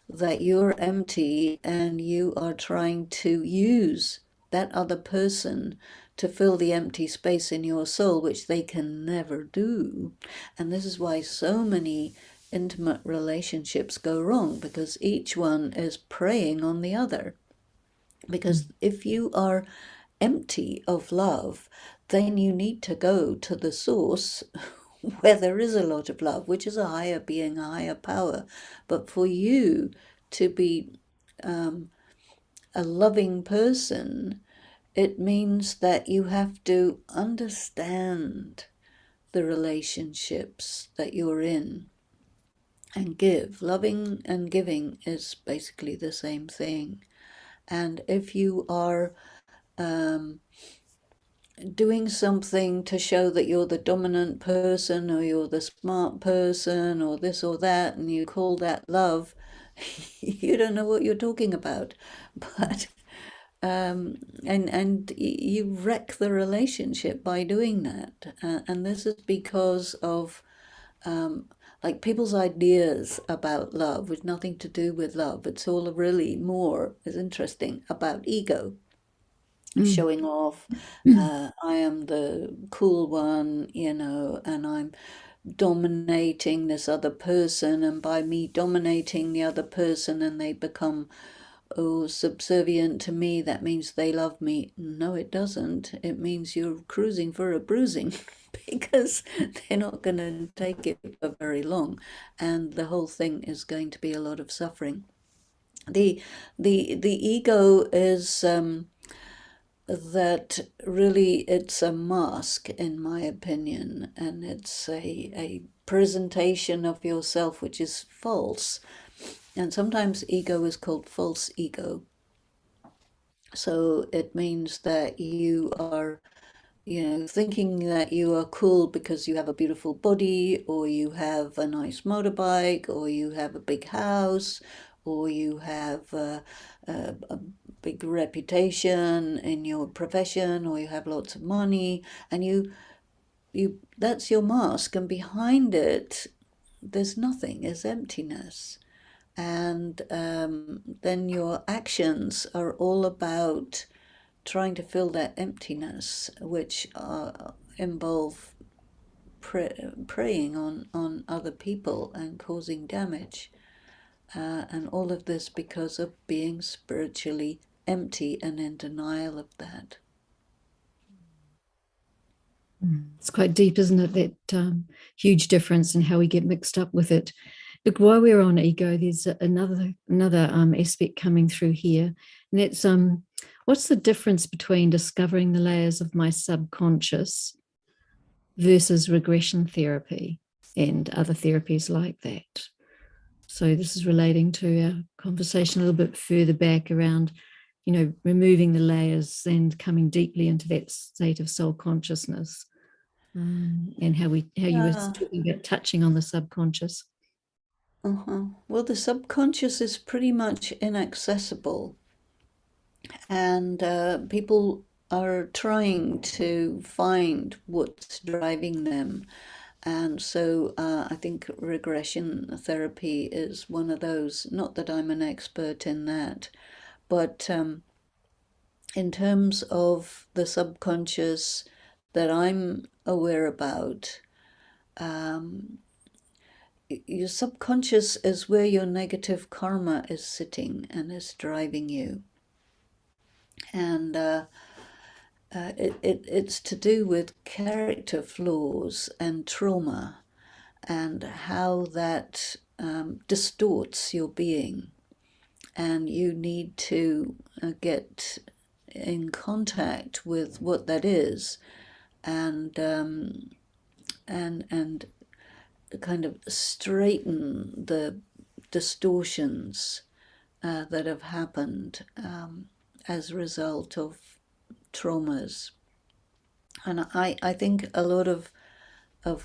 that you're empty and you are trying to use that other person to fill the empty space in your soul, which they can never do. And this is why so many intimate relationships go wrong, because each one is preying on the other. Because if you are empty of love, then you need to go to the source where there is a lot of love, which is a higher being, a higher power. But for you to be a loving person, it means that you have to understand the relationships that you're in and give. Loving and giving is basically the same thing. And if you are doing something to show that you're the dominant person or you're the smart person or this or that, and you call that love, you don't know what you're talking about. But and you wreck the relationship by doing that. And this is because of like people's ideas about love with nothing to do with love. It's all really more, is interesting, about ego, showing off. I am the cool one, and I'm dominating this other person, and by me dominating the other person and they become subservient to me, that means they love me. No, it doesn't. It means you're cruising for a bruising because they're not going to take it for very long, and the whole thing is going to be a lot of suffering. The ego is that really it's a mask, in my opinion, and it's a presentation of yourself which is false. And sometimes ego is called false ego. So it means that you are, thinking that you are cool because you have a beautiful body, or you have a nice motorbike, or you have a big house, or you have a big reputation in your profession, or you have lots of money, and you that's your mask, and behind it, there's nothing, there's emptiness. And then your actions are all about trying to fill that emptiness, which involve preying on other people and causing damage. And all of this because of being spiritually empty and in denial of that. It's quite deep, isn't it? That huge difference in how we get mixed up with it. Look, while we're on ego, there's another aspect coming through here, and that's what's the difference between discovering the layers of my subconscious versus regression therapy and other therapies like that? So this is relating to our conversation a little bit further back around, removing the layers and coming deeply into that state of soul consciousness, and how you were talking about touching on the subconscious. Well, the subconscious is pretty much inaccessible, and people are trying to find what's driving them. And so I think regression therapy is one of those. Not that I'm an expert in that, but in terms of the subconscious that I'm aware about, your subconscious is where your negative karma is sitting and is driving you. And it's to do with character flaws and trauma and how that distorts your being. And you need to get in contact with what that is, and and kind of straighten the distortions that have happened as a result of traumas. And I think a lot of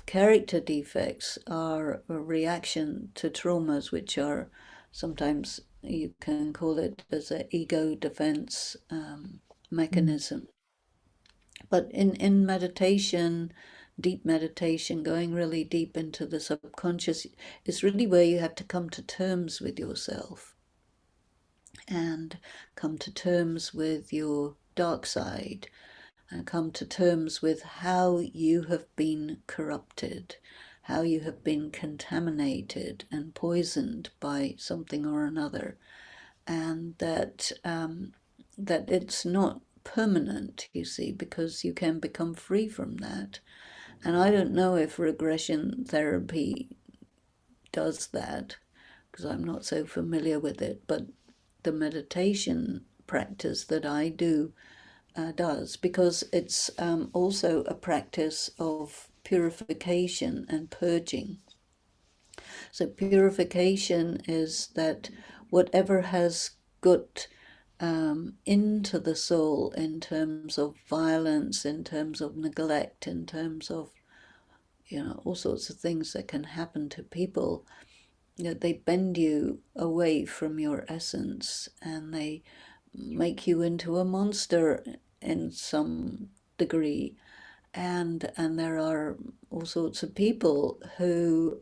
character defects are a reaction to traumas, which are sometimes, you can call it as an ego defense mechanism. But in meditation, deep meditation, going really deep into the subconscious, is really where you have to come to terms with yourself and come to terms with your dark side and come to terms with how you have been corrupted, how you have been contaminated and poisoned by something or another, and that that it's not permanent, you see, because you can become free from that. And I don't know if regression therapy does that, because I'm not so familiar with it, but the meditation practice that I do does, because it's also a practice of purification and purging. So purification is that whatever has got into the soul in terms of violence, in terms of neglect, in terms of, all sorts of things that can happen to people, they bend you away from your essence, and they make you into a monster in some degree. And there are all sorts of people who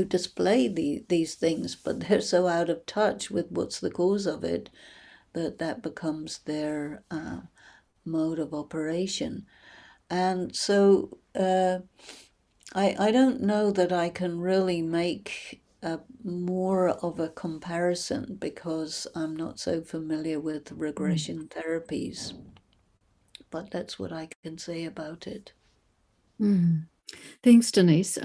display these things, but they're so out of touch with what's the cause of it that becomes their mode of operation. And so I don't know that I can really make more of a comparison, because I'm not so familiar with regression therapies, but that's what I can say about it. Thanks, Denise.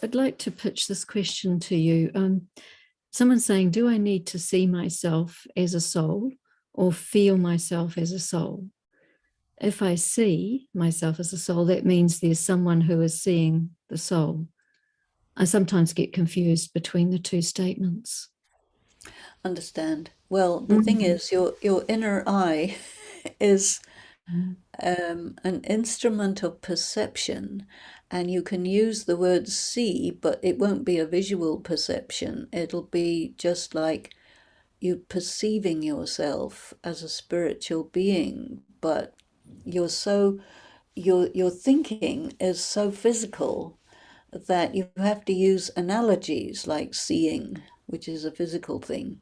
I'd like to pitch this question to you. Someone's saying, do I need to see myself as a soul or feel myself as a soul? If I see myself as a soul, that means there's someone who is seeing the soul. I sometimes get confused between the two statements. Understand. Well, the thing is, your inner eye is an instrument of perception, and you can use the word see, but it won't be a visual perception. It'll be just like you perceiving yourself as a spiritual being, but you're so your thinking is so physical that you have to use analogies like seeing, which is a physical thing,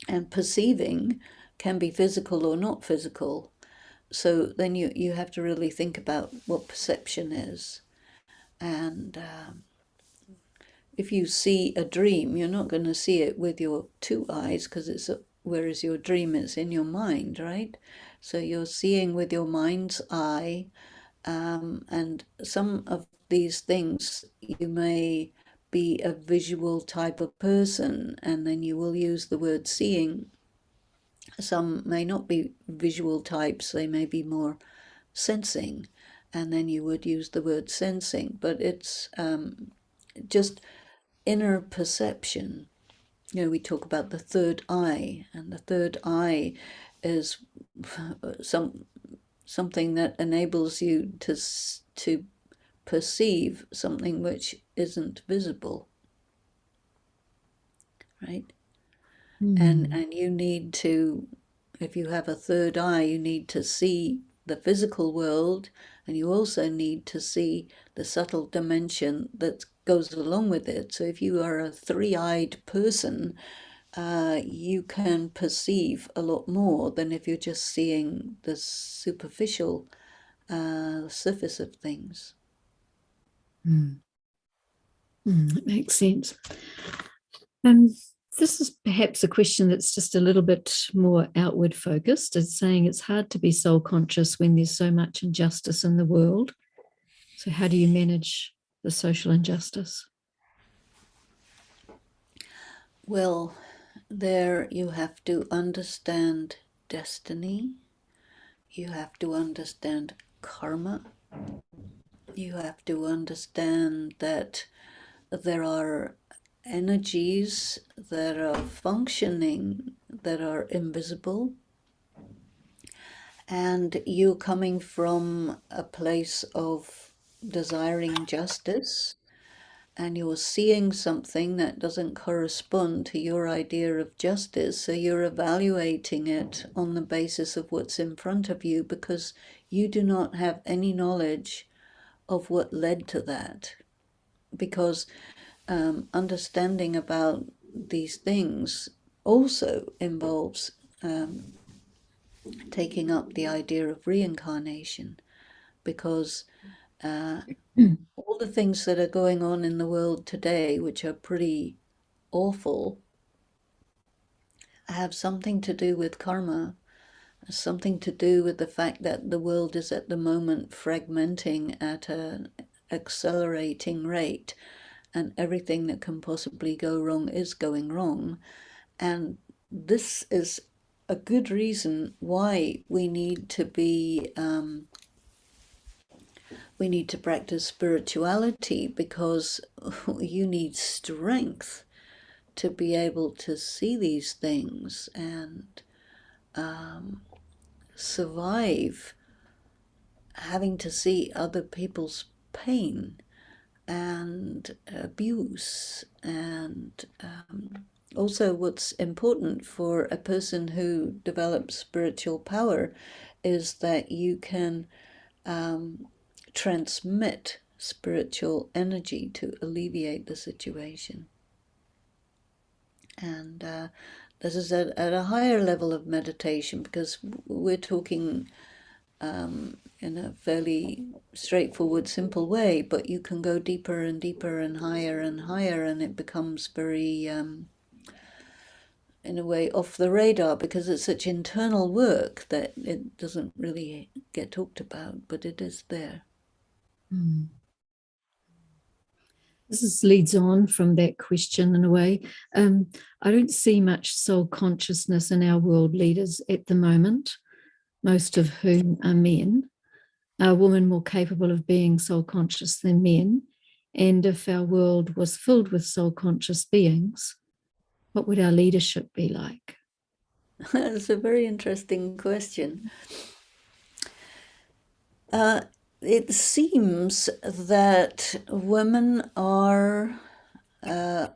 and perceiving can be physical or not physical. So then you have to really think about what perception is. And if you see a dream, you're not going to see it with your two eyes, because whereas your dream is in your mind, right? So you're seeing with your mind's eye, and some of these things you may be a visual type of person, and then you will use the word seeing. Some may not be visual types, they may be more sensing, and then you would use the word sensing, but it's just inner perception. We talk about the third eye, and the third eye is something that enables you to perceive something which isn't visible, right? And you need to, if you have a third eye, you need to see the physical world, and you also need to see the subtle dimension that goes along with it. So if you are a three-eyed person, you can perceive a lot more than if you're just seeing the superficial surface of things. That makes sense. This is perhaps a question that's just a little bit more outward focused. It's saying it's hard to be soul conscious when there's so much injustice in the world. So, how do you manage the social injustice? Well, there you have to understand destiny, you have to understand karma, you have to understand that there are energies that are functioning that are invisible, and you coming from a place of desiring justice, and you're seeing something that doesn't correspond to your idea of justice, so you're evaluating it on the basis of what's in front of you because you do not have any knowledge of what led to that. Because understanding about these things also involves taking up the idea of reincarnation, because all the things that are going on in the world today, which are pretty awful, have something to do with karma, something to do with the fact that the world is at the moment fragmenting at an accelerating rate, and everything that can possibly go wrong is going wrong. And this is a good reason why we need to practice spirituality, because you need strength to be able to see these things and survive having to see other people's pain and abuse. And also, what's important for a person who develops spiritual power is that you can transmit spiritual energy to alleviate the situation. And this is at a higher level of meditation, because we're talking in a fairly straightforward, simple way, but you can go deeper and deeper and higher, and it becomes very, in a way, off the radar, because it's such internal work that it doesn't really get talked about, but it is there. This leads on from that question in a way. I don't see much soul consciousness in our world leaders at the moment, most of whom are men. Are women more capable of being soul conscious than men? And if our world was filled with soul conscious beings, what would our leadership be like? That's a very interesting question. It seems that women are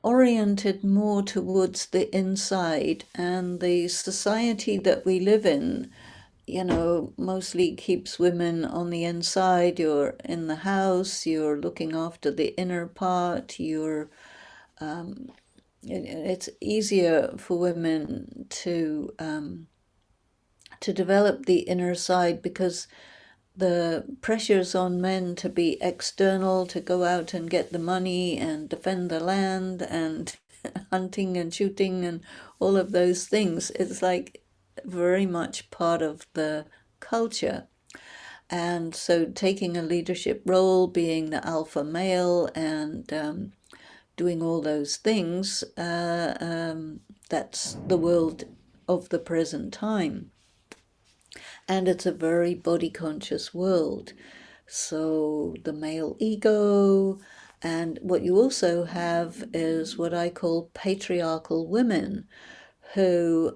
oriented more towards the inside, and the society that we live in, mostly keeps women on the inside. You're in the house, you're looking after the inner part, it's easier for women to develop the inner side, because the pressures on men to be external, to go out and get the money and defend the land and hunting and shooting and all of those things, it's like very much part of the culture. And so taking a leadership role, being the alpha male, and doing all those things, that's the world of the present time. And it's a very body conscious world. So the male ego, and what you also have is what I call patriarchal women, who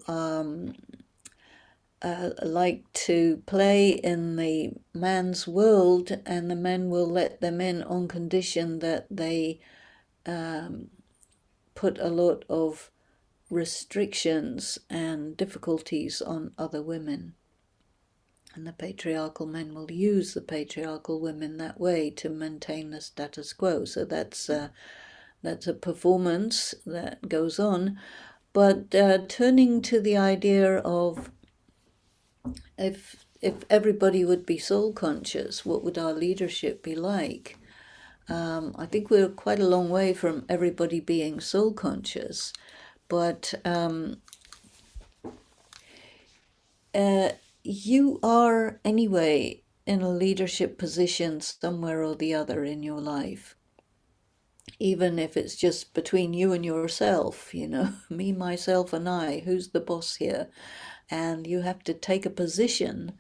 like to play in the man's world, and the men will let them in on condition that they put a lot of restrictions and difficulties on other women. And the patriarchal men will use the patriarchal women that way to maintain the status quo. So that's a performance that goes on. But turning to the idea of if everybody would be soul conscious, what would our leadership be like? I think we're quite a long way from everybody being soul conscious, but you are anyway in a leadership position somewhere or the other in your life, even if it's just between you and yourself, me, myself, and I, who's the boss here? And you have to take a position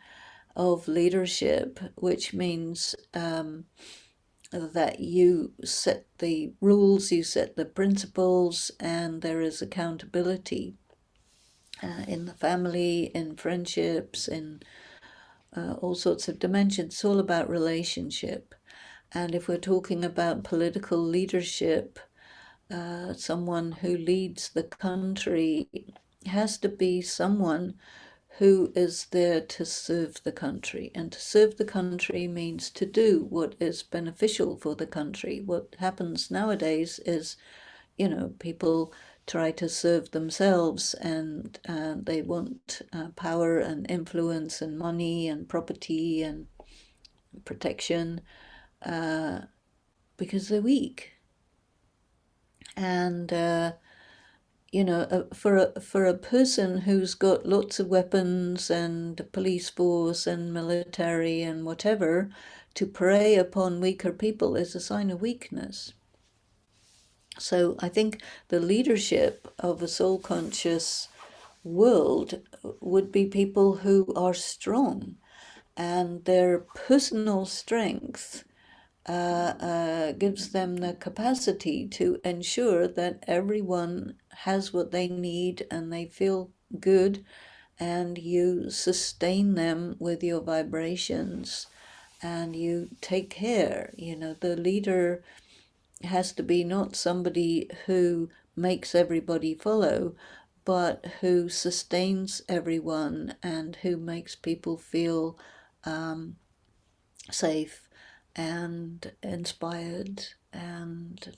of leadership, which means that you set the rules, you set the principles, and there is accountability in the family, in friendships, in all sorts of dimensions. It's all about relationship. And if we're talking about political leadership, someone who leads the country has to be someone who is there to serve the country. And to serve the country means to do what is beneficial for the country. What happens nowadays is, people try to serve themselves, and they want power and influence and money and property and protection because they're weak. And for a person who's got lots of weapons and a police force and military and whatever, to prey upon weaker people is a sign of weakness. So I think the leadership of a soul conscious world would be people who are strong, and their personal strength gives them the capacity to ensure that everyone has what they need and they feel good, and you sustain them with your vibrations and you take care. The leader has to be not somebody who makes everybody follow, but who sustains everyone and who makes people feel safe and inspired, and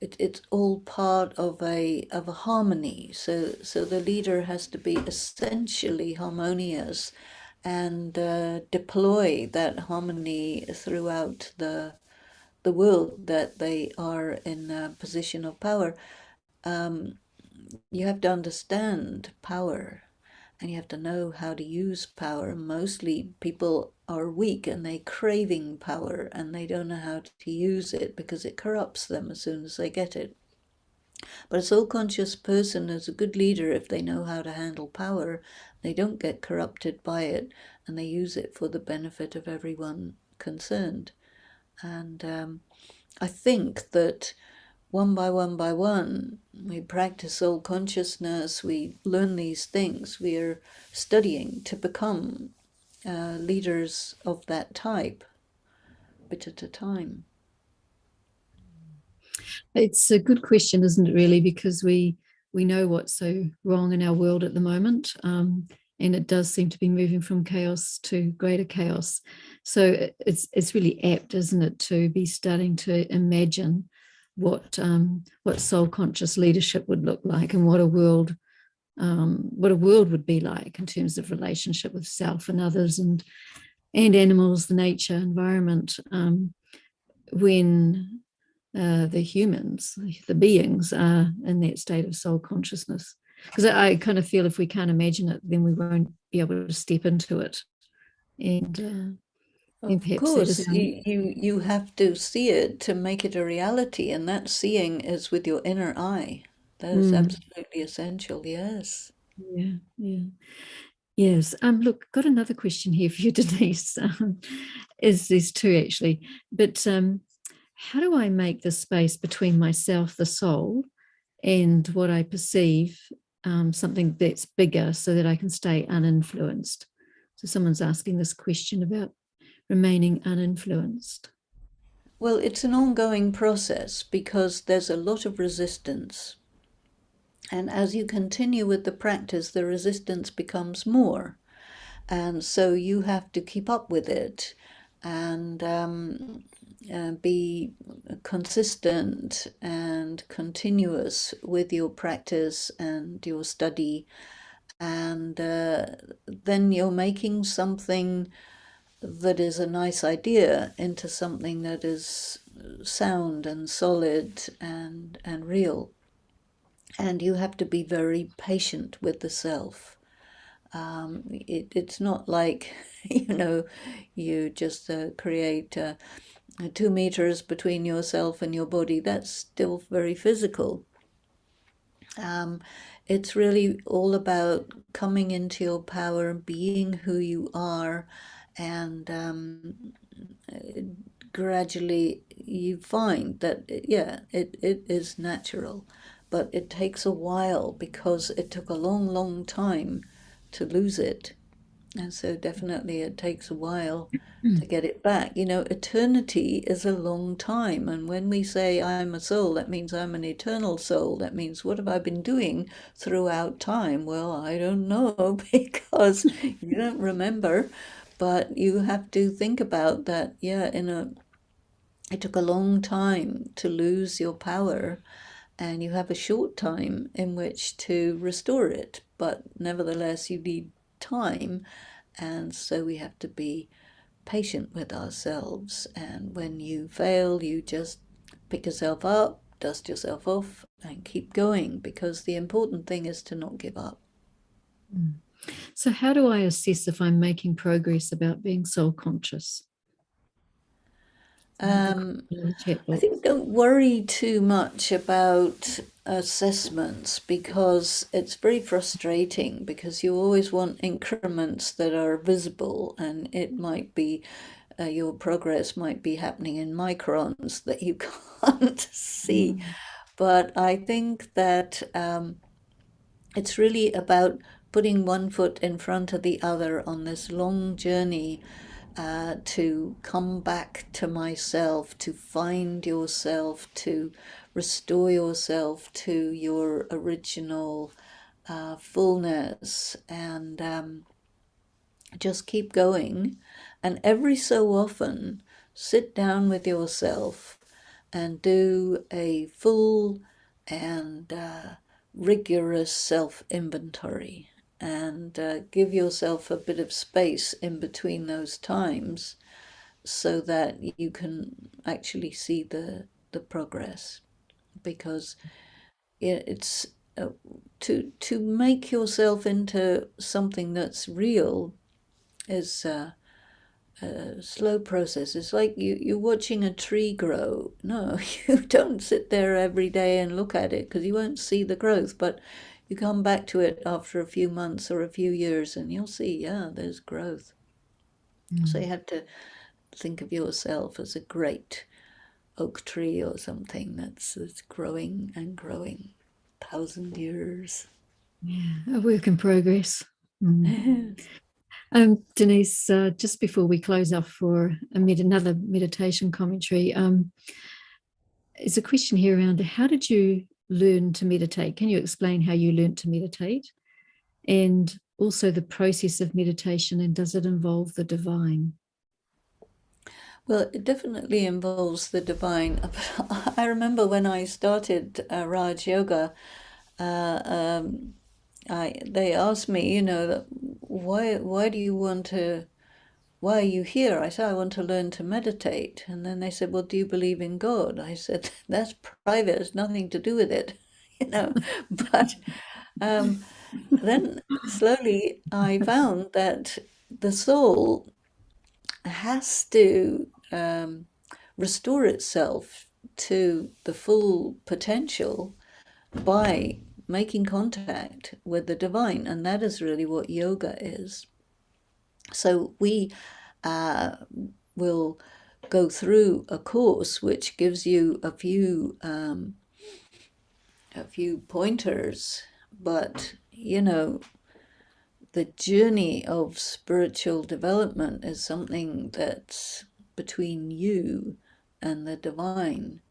it's all part of a harmony. So the leader has to be essentially harmonious and deploy that harmony throughout the world that they are in a position of power. You have to understand power, and you have to know how to use power. Mostly people are weak and they're craving power and they don't know how to use it because it corrupts them as soon as they get it. But a soul conscious person is a good leader if they know how to handle power. They don't get corrupted by it, and they use it for the benefit of everyone concerned. And I think that one by one, we practice soul consciousness, we learn these things, we are studying to become leaders of that type, bit at a time. It's a good question, isn't it, really? Because we know what's so wrong in our world at the moment. And it does seem to be moving from chaos to greater chaos. So it's really apt, isn't it, to be starting to imagine what soul conscious leadership would look like, and what a world would be like in terms of relationship with self and others, and animals, the nature, environment, when the humans, the beings, are in that state of soul consciousness. Because I kind of feel if we can't imagine it, then we won't be able to step into it. And Of perhaps that course, is you have to see it to make it a reality, and that seeing is with your inner eye. That is absolutely essential, yes. yeah. Yes. Look, got another question here for you, Denise. Is there's two actually, but how do I make the space between myself, the soul, and what I perceive, something that's bigger, so that I can stay uninfluenced? So someone's asking this question about remaining uninfluenced. Well, it's an ongoing process because there's a lot of resistance. And as you continue with the practice, the resistance becomes more. And so you have to keep up with it and be consistent and continuous with your practice and your study. And then you're making something that is a nice idea into something that is sound and solid and real. And you have to be very patient with the self. It's not like, you just create 2 meters between yourself and your body. That's still very physical. Um, it's really all about coming into your power, being who you are, and gradually you find that, yeah, it is natural. But it takes a while because it took a long, long time to lose it. And so definitely it takes a while to get it back. Eternity is a long time. And when we say I'm a soul, that means I'm an eternal soul. That means, what have I been doing throughout time? Well, I don't know because you don't remember. But you have to think about that. Yeah, it took a long time to lose your power, and you have a short time in which to restore it. But nevertheless, you need time, and so we have to be patient with ourselves. And when you fail, you just pick yourself up, dust yourself off, and keep going, because the important thing is to not give up. So, how do I assess if I'm making progress about being soul conscious? Um, In the chat I box. think don't worry too much about assessments, because it's very frustrating, because you always want increments that are visible, and it might be your progress might be happening in microns that you can't see. But I think that it's really about putting one foot in front of the other on this long journey to come back to myself, to find yourself, to restore yourself to your original fullness, and just keep going. And every so often, sit down with yourself and do a full and rigorous self inventory, and give yourself a bit of space in between those times so that you can actually see the progress. Because it's to make yourself into something that's real is a slow process. It's like you're watching a tree grow. No, you don't sit there every day and look at it, because you won't see the growth. But you come back to it after a few months or a few years, and you'll see, yeah, there's growth. So you have to think of yourself as a great oak tree or something that's growing and growing, 1,000 years. Yeah, a work in progress. Denise, just before we close off for another meditation commentary, is a question here around how did you learn to meditate? Can you explain how you learned to meditate? And also the process of meditation, and does it involve the divine? Well, it definitely involves the divine. I remember when I started Raj Yoga, uh, um, they asked me, why do you want to, why are you here? I said, I want to learn to meditate. And then they said, well, do you believe in God? I said, that's private, it's nothing to do with it, you know. But um, then slowly I found that the soul has to restore itself to the full potential by making contact with the divine. And that is really what yoga is. So we uh, will go through a course which gives you a few pointers, but the journey of spiritual development is something that's between you and the divine.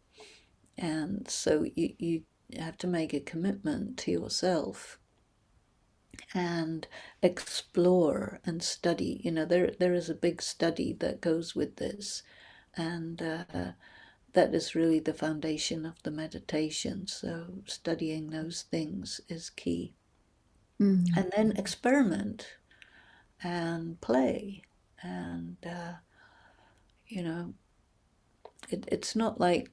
And so you have to make a commitment to yourself and explore and study. There is a big study that goes with this. And that is really the foundation of the meditation. So studying those things is key. Mm. And then experiment and play. And, you know, it's not like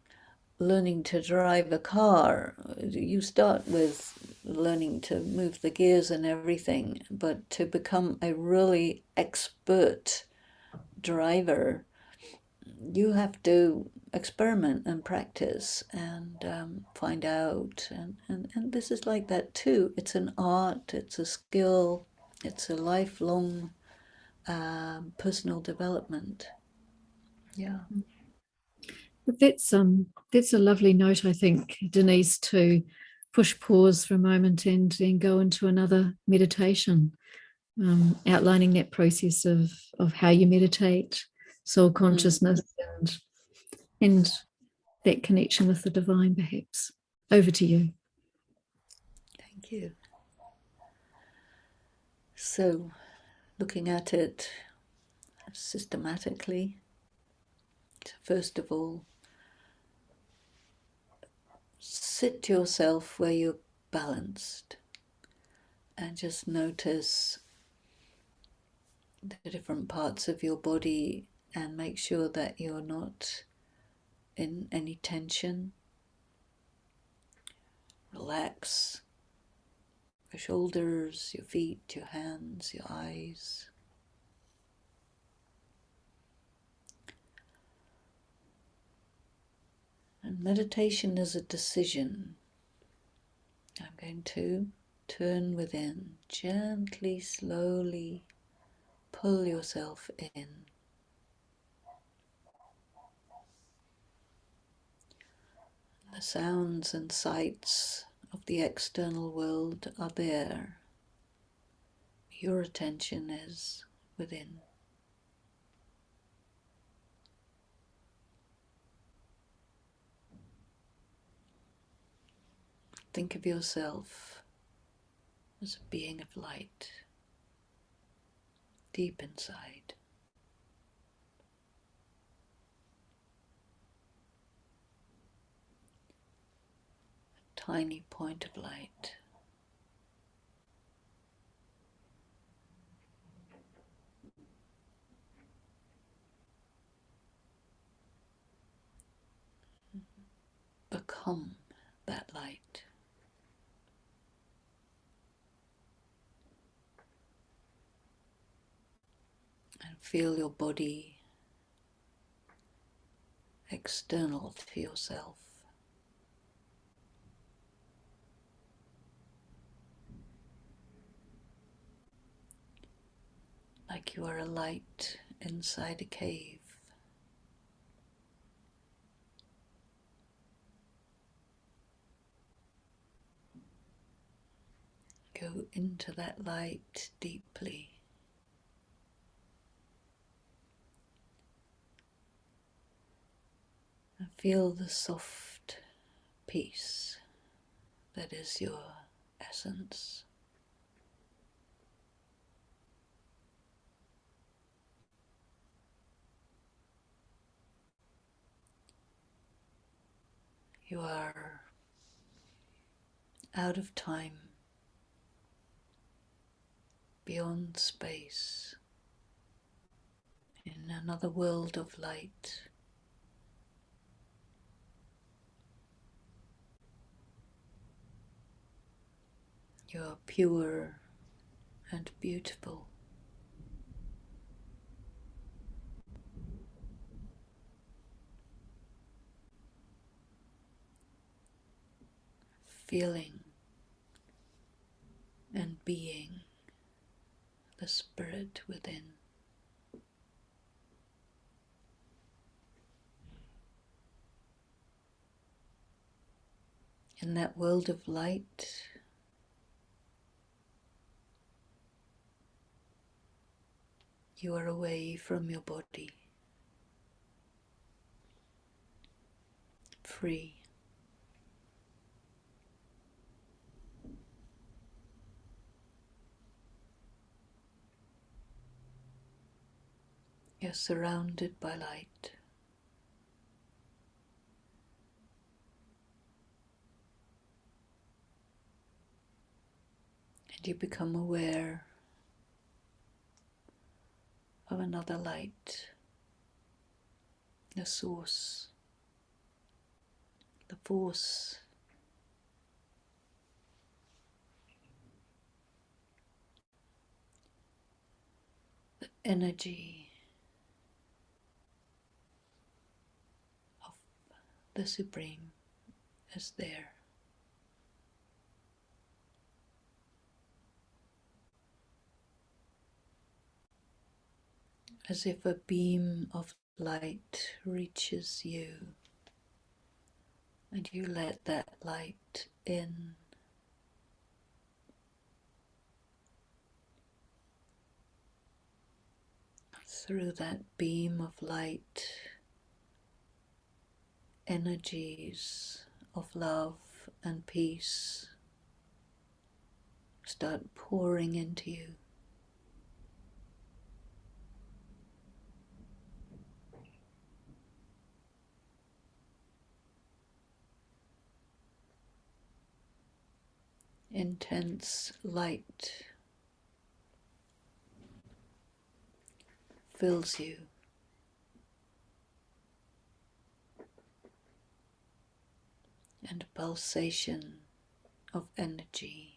learning to drive a car. You start with learning to move the gears and everything, but to become a really expert driver, you have to experiment and practice and find out. And this is like that too. It's an art, it's a skill, it's a lifelong personal development. Yeah. But that's a lovely note, I think, Denise, to push pause for a moment and then go into another meditation, outlining that process of how you meditate, soul consciousness, and that connection with the divine, perhaps. Over to you. Thank you. So, looking at it systematically, first of all, sit yourself where you're balanced and just notice the different parts of your body and make sure that you're not in any tension. Relax your shoulders, your feet, your hands, your eyes. And meditation is a decision. I'm going to turn within, gently, slowly pull yourself in. The sounds and sights of the external world are there. Your attention is within. Think of yourself as a being of light, deep inside. A tiny point of light. Become that light. And feel your body external to yourself. Like you are a light inside a cave. Go into that light deeply. And feel the soft peace that is your essence. You are out of time, beyond space, in another world of light. You are pure and beautiful. Feeling and being the spirit within. In that world of light, you are away from your body, free. You're surrounded by light. And you become aware of another light, the source, the force, the energy of the Supreme is there. As if a beam of light reaches you and you let that light in. Through that beam of light, energies of love and peace start pouring into you. Intense light fills you. And a pulsation of energy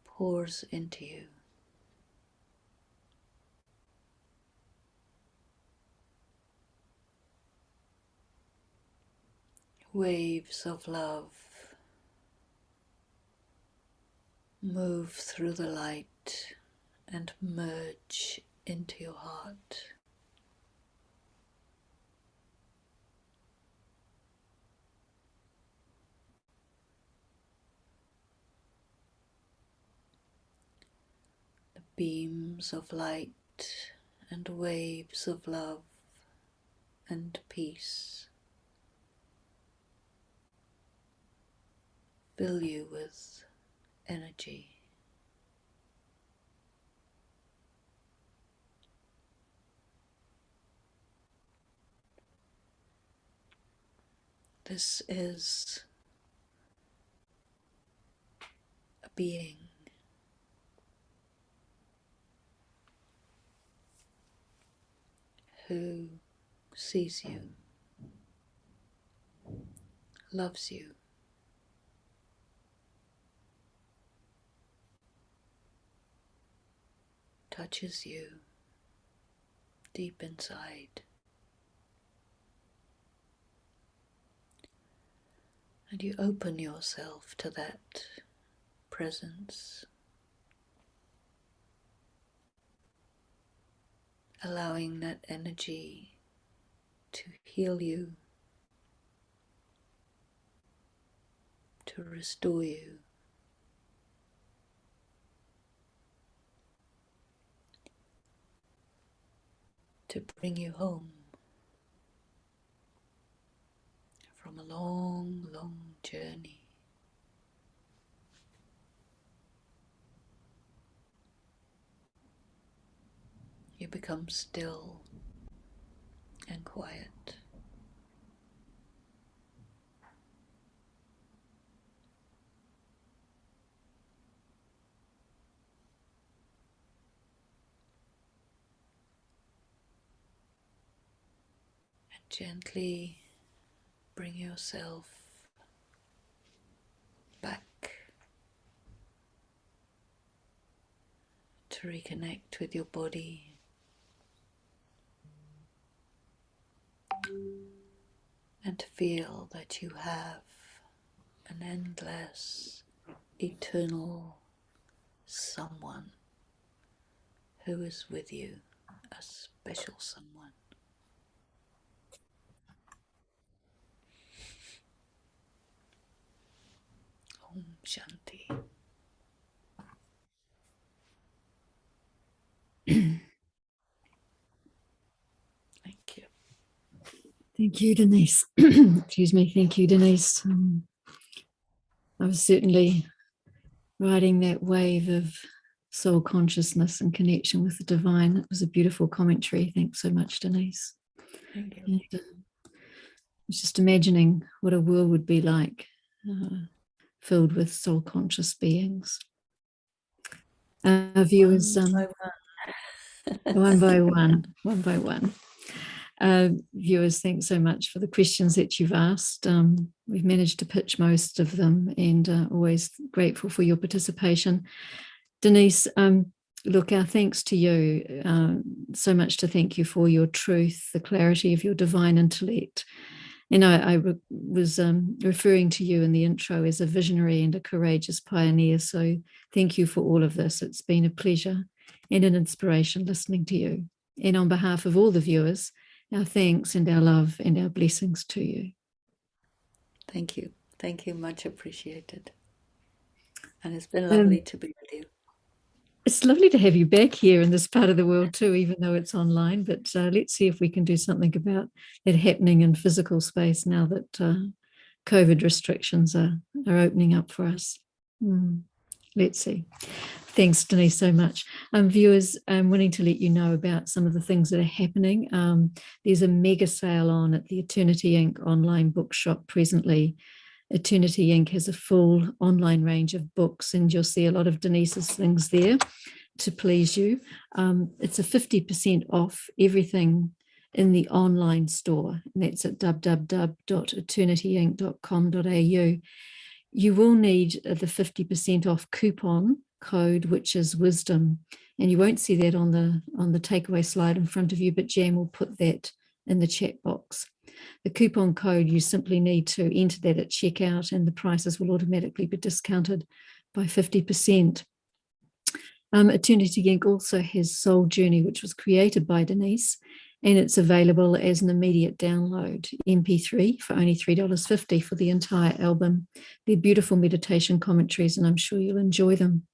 pours into you. Waves of love move through the light and merge into your heart. The beams of light and waves of love and peace fill you with energy. This is a being who sees you, loves you, touches you deep inside, and you open yourself to that presence, allowing that energy to heal you, to restore you, to bring you home from a long, long journey. You become still and quiet. And gently bring yourself back to reconnect with your body and to feel that you have an endless, eternal someone who is with you, a special someone. Om Shanti. Thank you. Thank you, Denise. Excuse me. Thank you, Denise. I was certainly riding that wave of soul consciousness and connection with the divine. It was a beautiful commentary. Thanks so much, Denise. Thank you. And, I was just imagining what a world would be like, filled with soul conscious beings. Our viewers, One one by one. Viewers, thanks so much for the questions that you've asked. We've managed to pitch most of them, and always grateful for your participation. Denise, look, our thanks to you. So much to thank you for your truth, the clarity of your divine intellect. And I was referring to you in the intro as a visionary and a courageous pioneer. So thank you for all of this. It's been a pleasure and an inspiration listening to you. And on behalf of all the viewers, our thanks and our love and our blessings to you. Thank you. Thank you. Much appreciated. And it's been lovely to be with you. It's lovely to have you back here in this part of the world too, even though it's online. But let's see if we can do something about it happening in physical space now that COVID restrictions are opening up for us. Let's see. Thanks, Denise, so much. Viewers, I'm wanting to let you know about some of the things that are happening. There's a mega sale on at the Eternity Inc. online bookshop presently. Eternity Inc. has a full online range of books, and you'll see a lot of Denise's things there to please you. It's a 50% off everything in the online store, and that's at www.eternityinc.com.au. You will need the 50% off coupon code, which is wisdom, and you won't see that on the takeaway slide in front of you, but Jan will put that in the chat box. The coupon code, you simply need to enter that at checkout, and the prices will automatically be discounted by 50%. Eternity Inc. also has Soul Journey, which was created by Denise, and it's available as an immediate download, MP3, for only $3.50 for the entire album. They're beautiful meditation commentaries, and I'm sure you'll enjoy them.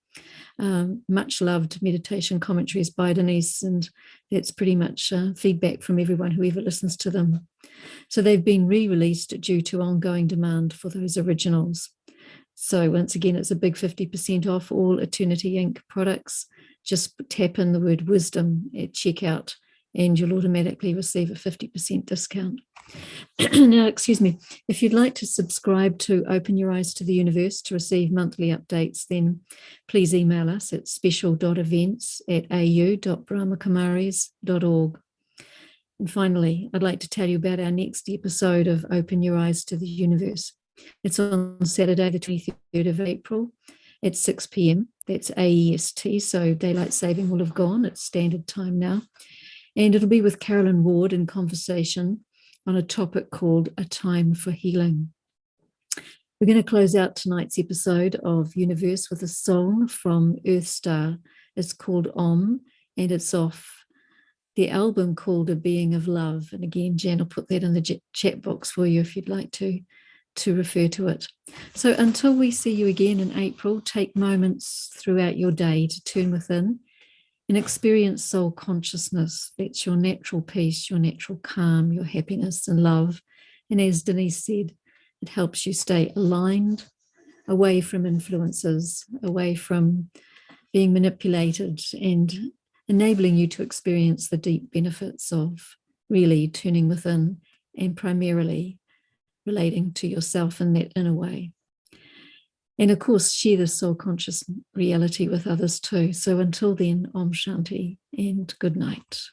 Much loved meditation commentaries by Denise, and that's pretty much feedback from everyone who ever listens to them. So they've been re-released due to ongoing demand for those originals. So once again, it's a big 50% off all Eternity Inc. products. Just tap in the word wisdom at checkout and you'll automatically receive a 50% discount. Now, excuse me, if you'd like to subscribe to Open Your Eyes to the Universe to receive monthly updates, then please email us at special.events@au.brahmakumaris.org. And finally, I'd like to tell you about our next episode of Open Your Eyes to the Universe. It's on Saturday, the 23rd of April at 6 p.m. That's AEST, so daylight saving will have gone. It's standard time now. And it'll be with Carolyn Ward in conversation on a topic called A Time for Healing. We're going to close out tonight's episode of Youniverse with a song from Earthstar. It's called Om, and it's off the album called A Being of Love. And again, Jan will put that in the chat box for you if you'd like to refer to it. So until we see you again in April, take moments throughout your day to turn within and experience soul consciousness. That's your natural peace, your natural calm, your happiness and love. And as Denise said, it helps you stay aligned, away from influences, away from being manipulated, and enabling you to experience the deep benefits of really turning within and primarily relating to yourself in that inner way. And of course, share the soul conscious reality with others too. So until then, Om Shanti and good night.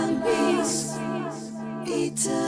and peace eternal.